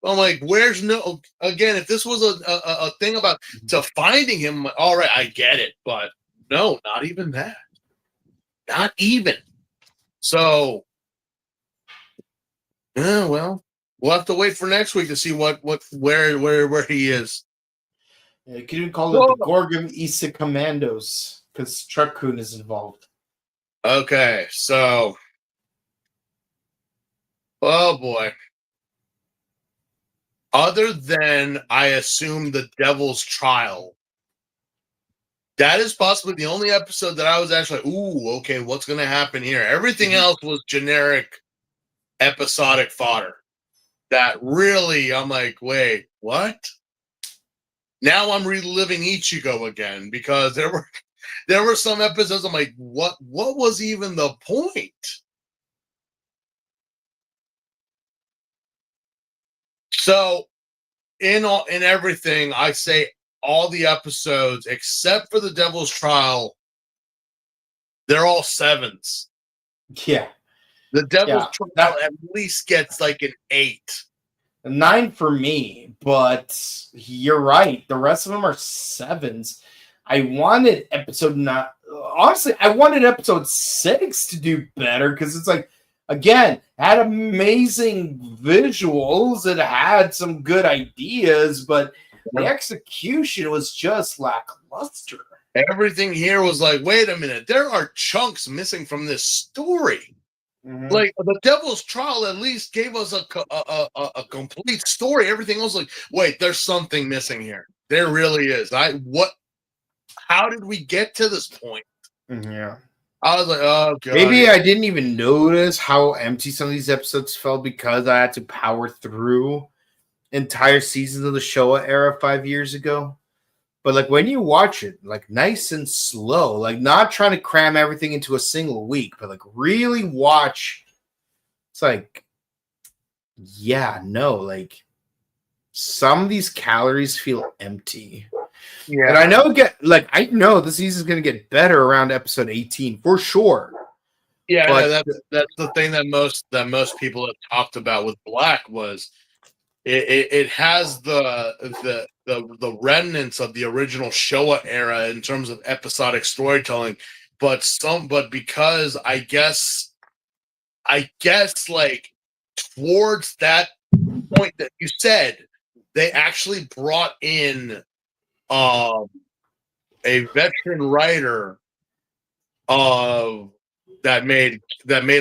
I'm like, where's no? Again, if this was a thing about to finding him, all right, I get it, but no, not even that. Not even. So, yeah, well, we'll have to wait for next week to see where he is. Yeah, you could even call it the Gorgon Issa Commandos because Truck-kun is involved. Okay, so, oh boy. Other than, I assume, the Devil's Trial, that is possibly the only episode that I was actually like, ooh, okay, what's going to happen here? Everything else was generic, episodic fodder. That really, I'm like, wait, what? now I'm reliving Ichigo again because there were some episodes I'm like, what was even the point? So in everything, I say all the episodes except for the Devil's Trial, they're all 7s. Yeah. The Devil's Trial at least gets like an 8. 9 for me, but you're right. The rest of them are 7s. I wanted episode 9. Honestly, I wanted episode 6 to do better because it's like, again, had amazing visuals. It had some good ideas, but the execution was just lackluster. Everything here was like, wait a minute, there are chunks missing from this story. Mm-hmm. Like the Devil's Trial at least gave us a complete story. Everything else, like, wait, there's something missing here. There really is. How did we get to this point? Yeah. I was like, oh god. Maybe I didn't even notice how empty some of these episodes felt because I had to power through entire seasons of the Showa era 5 years ago. But like when you watch it, like nice and slow, like not trying to cram everything into a single week, but like really watch. It's like, yeah, no, like some of these calories feel empty. Yeah, and I know the season's gonna get better around episode 18 for sure. Yeah, but that's the thing that most people have talked about with Black was it has the remnants of the original Showa era in terms of episodic storytelling, but because I guess like towards that point that you said, they actually brought in a veteran writer that made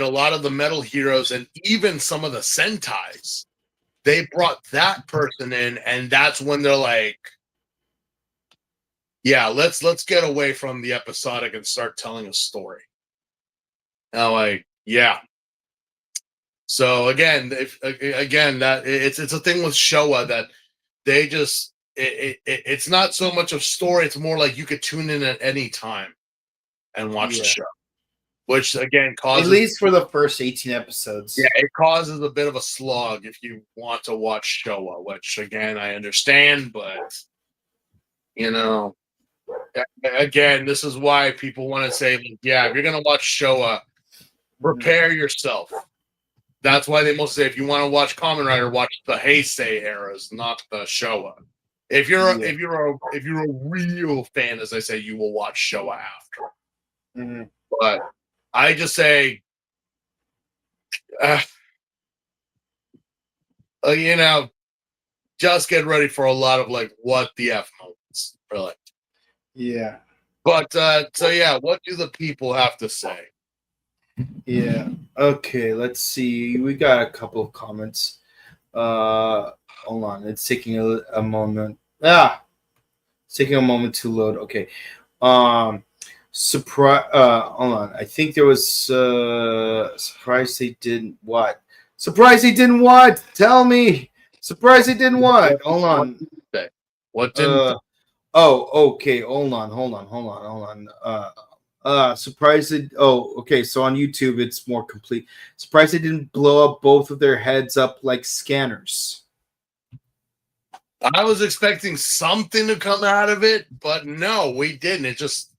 a lot of the Metal Heroes and even some of the Sentais. They brought that person in, and that's when they're like, yeah, let's get away from the episodic and start telling a story. And I'm like, yeah. So again, that it's a thing with Showa that they just it's not so much of story, it's more like you could tune in at any time and watch the show. Which again causes, at least for the first 18 episodes. Yeah, it causes a bit of a slog if you want to watch Showa, which again I understand, but you know, again, this is why people want to say, yeah, if you're gonna watch Showa, prepare yourself. That's why they mostly say if you want to watch Kamen Rider, watch the Heisei eras, not the Showa. If you're a real fan, as I say, you will watch Showa after. Mm-hmm. But I just say, you know, just get ready for a lot of like what the F moments, really. Yeah. But so yeah, what do the people have to say? Yeah. Okay, let's see. We got a couple of comments. Hold on. It's taking a moment. It's taking a moment to load. Okay. Surprise. Hold on. I think there was surprise they didn't what? Surprise they didn't what? Tell me. Surprise they didn't what? Hold on. What didn't? Oh, okay. Hold on. Surprised. Okay. So on YouTube, it's more complete. Surprised they didn't blow up both of their heads up like scanners. I was expecting something to come out of it, but no, we didn't. It just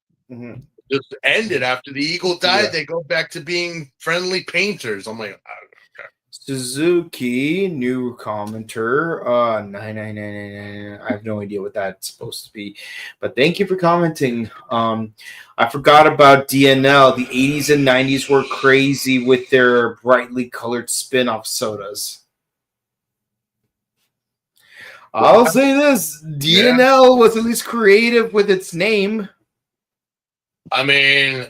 ended after the eagle died. Yeah. They go back to being friendly painters. I'm like, okay. Suzuki, new commenter, 9999. I have no idea what that's supposed to be, but thank you for commenting. I forgot about DNL. The 80s and 90s were crazy with their brightly colored spin-off sodas. I'll say this: DNL was at least creative with its name. I mean,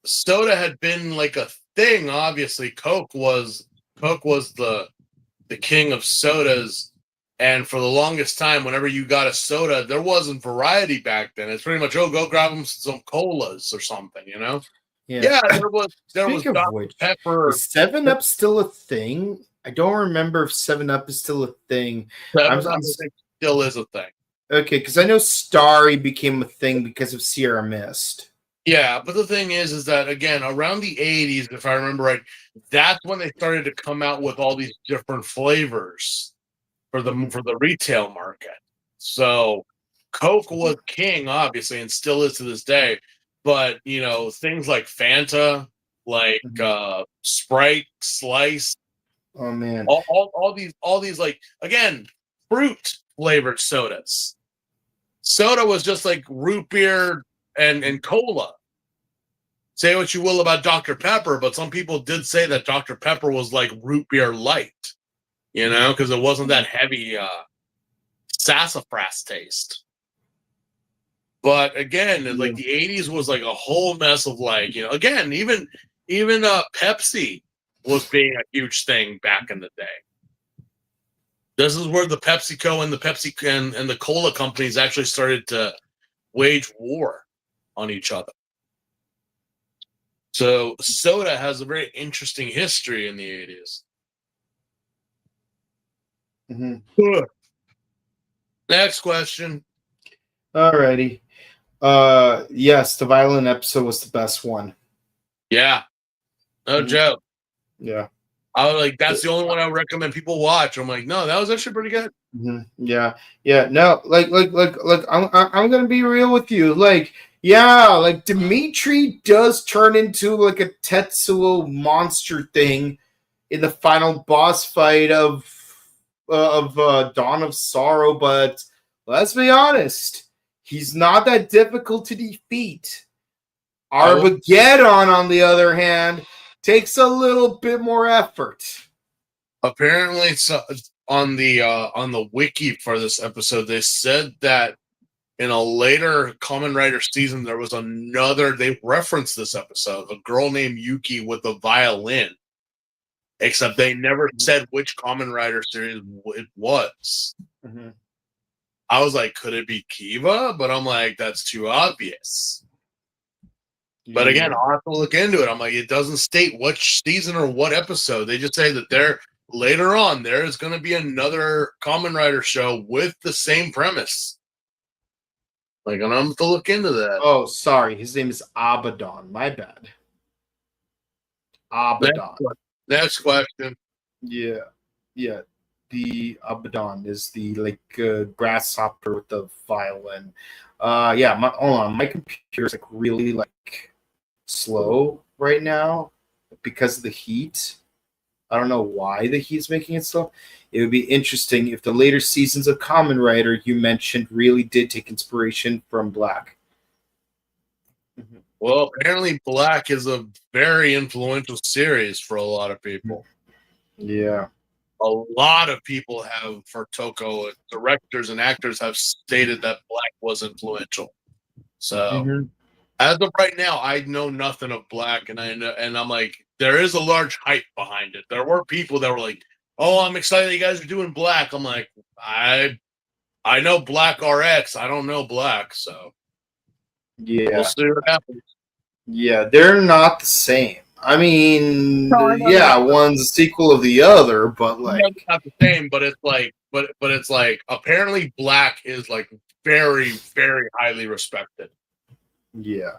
soda had been like a thing. Obviously, Coke was the king of sodas, and for the longest time, whenever you got a soda, there wasn't variety back then. It's pretty much go grab them some colas or something, you know. Yeah, there was Dr. Which, Pepper. Is 7-Up still a thing? I don't remember if 7-Up is still a thing. Seven Up, I think, still is a thing. Okay, because I know Starry became a thing because of Sierra Mist. Yeah, but the thing is that again, around the 80s, if I remember right, that's when they started to come out with all these different flavors for the retail market. So Coke was king, obviously, and still is to this day. But things like Fanta, like Sprite, Slice, Oh man. all these like again, fruit flavored sodas. Soda was just like root beer and cola. Say what you will about Dr. Pepper, but some people did say that Dr. Pepper was like root beer light, because it wasn't that heavy sassafras taste. But again, like the 80s was like a whole mess of like, again, even Pepsi was being a huge thing back in the day. This is where the PepsiCo and the Pepsi and the cola companies actually started to wage war on each other. So soda has a very interesting history in the 80s. Mm-hmm. Next question. Alrighty. Yes, the violin episode was the best one. Yeah. No joke. Yeah. I was like, that's the only one I would recommend people watch. I'm like, no, that was actually pretty good. Mm-hmm. Yeah. No, like, I'm gonna be real with you. Like, yeah, like Dimitri does turn into like a Tetsuo monster thing in the final boss fight of Dawn of Sorrow, but let's be honest, he's not that difficult to defeat. Armageddon, on the other hand, takes a little bit more effort. Apparently, on the wiki for this episode, they said that in a later Kamen Rider season, there was they referenced this episode, a girl named Yuki with a violin, except they never said which Kamen Rider series it was. Mm-hmm. I was like, could it be Kiva? But I'm like, that's too obvious. But again, I'll have to look into it. I'm like, it doesn't state which season or what episode. They just say that later on there is going to be another Kamen Rider show with the same premise. Like, and I'm going to look into that. Oh, sorry. His name is Abaddon. My bad. Abaddon. Next question. Yeah. The Abaddon is the grasshopper with the violin. Hold on. My computer's like really like slow right now because of the heat. I don't know why the heat's making it slow. It would be interesting if the later seasons of Kamen Rider you mentioned really did take inspiration from Black. Mm-hmm. Well, apparently Black is a very influential series for a lot of people. Yeah. A lot of people have, for Toko, directors and actors have stated that Black was influential. So, as of right now, I know nothing of Black, and I'm like, there is a large hype behind it. There were people that were like, "Oh, I'm excited you guys are doing Black." I'm like, I know Black RX. I don't know Black, so yeah, we'll see what happens. Yeah, they're not the same. I mean, one's a sequel of the other, but like not the same. But it's like, but it's like apparently Black is like very, very highly respected. Yeah.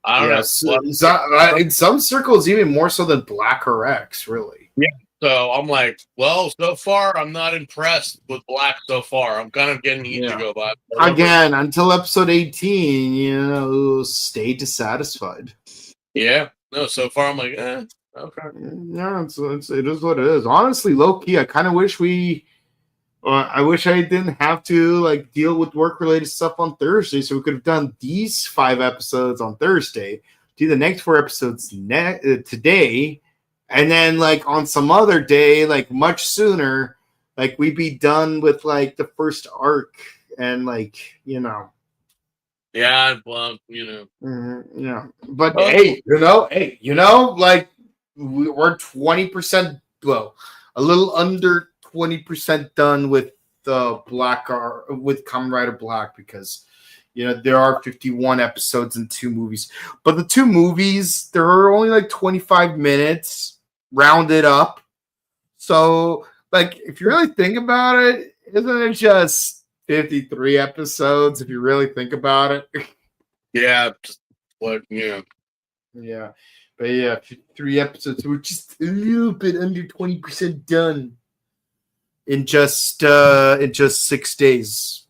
I don't know. In some circles, even more so than Black RX, really. Yeah. So I'm like, well, so far I'm not impressed with Black so far. I'm kind of getting Ichigo by. Again, until episode 18, stay dissatisfied. Yeah. No, so far I'm like, okay. Yeah, it is what it is. Honestly, low key, I kind of wish I wish I didn't have to like deal with work-related stuff on Thursday, so we could have done these 5 episodes on Thursday, do the next 4 episodes today, and then like on some other day, like much sooner, like we'd be done with like the first arc and like. Yeah, well, yeah. But hey, like we're 20% low, a little under 20% done with the with Kamen Rider Black because there are 51 episodes and 2 movies, but the 2 movies there are only like 25 minutes rounded up, So, like, if you really think about it, isn't it just 53 episodes? If you really think about it, Yeah, just what? Yeah, yeah. But yeah, 53 episodes. We're just a little bit under 20% done in just 6 days.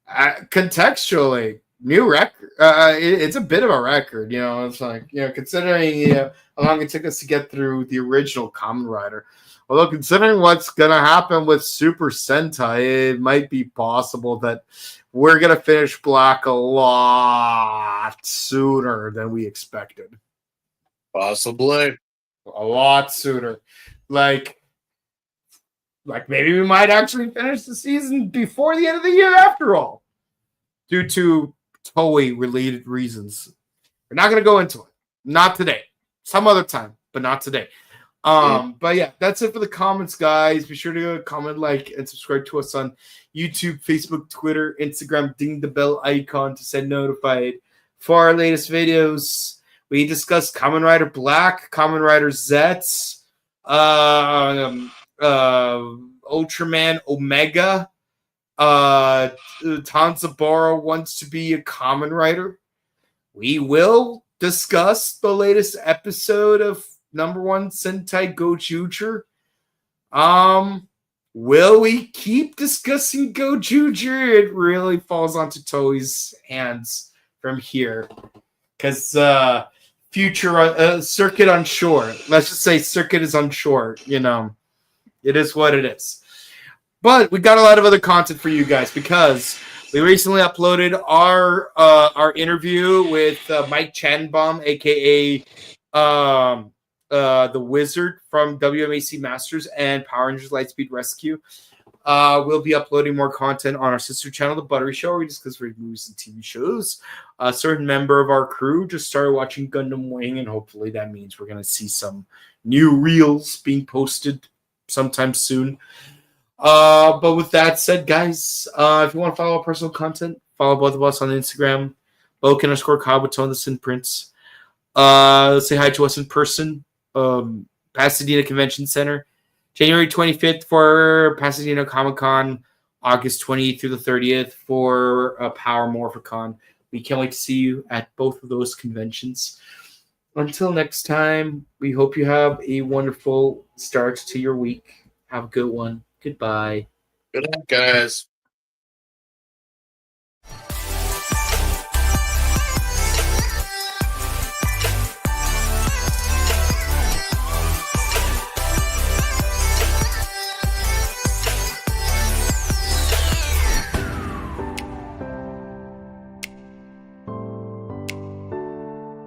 Contextually, new record. It's a bit of a record, you know. It's like, you know, considering how long it took us to get through the original Kamen Rider. Although considering what's gonna happen with Super Sentai, it might be possible that we're gonna finish Black a lot sooner than we expected. possibly. A lot sooner. Like maybe we might actually finish the season before the end of the year after all, due to Toei related reasons. We're not going to go into it. Not today. Some other time, but not today. But yeah, that's it for the comments, guys. Be sure to comment, like, and subscribe to us on YouTube, Facebook, Twitter, Instagram. Ding the bell icon to send notified for our latest videos. We discuss Kamen Rider Black, Kamen Rider Zets, Ultraman Omega. Tanzabara wants to be a Kamen Rider. We will discuss the latest episode of #1 Sentai Gojuger. Will we keep discussing Gojuger? It really falls onto Toei's hands from here. Because future Circuit unsure. Let's just say Circuit is unsure. You know, it is what it is. But we got a lot of other content for you guys because we recently uploaded our interview with Mike Chanbaum, aka the Wizard from WMAC Masters and Power Rangers Lightspeed Rescue. We'll be uploading more content on our sister channel, The Buttery Show, where we discuss movies and TV shows. A certain member of our crew just started watching Gundam Wing, and hopefully that means we're going to see some new reels being posted sometime soon. But with that said, guys, if you want to follow our personal content, follow both of us on Instagram, Boken_Kabuto and the Sin Prince. Say hi to us in person. Pasadena Convention Center, January 25th for Pasadena Comic Con, August 20th through the 30th for Power Morphicon. We can't wait to see you at both of those conventions. Until next time, we hope you have a wonderful start to your week. Have a good one. Goodbye. Good night, guys.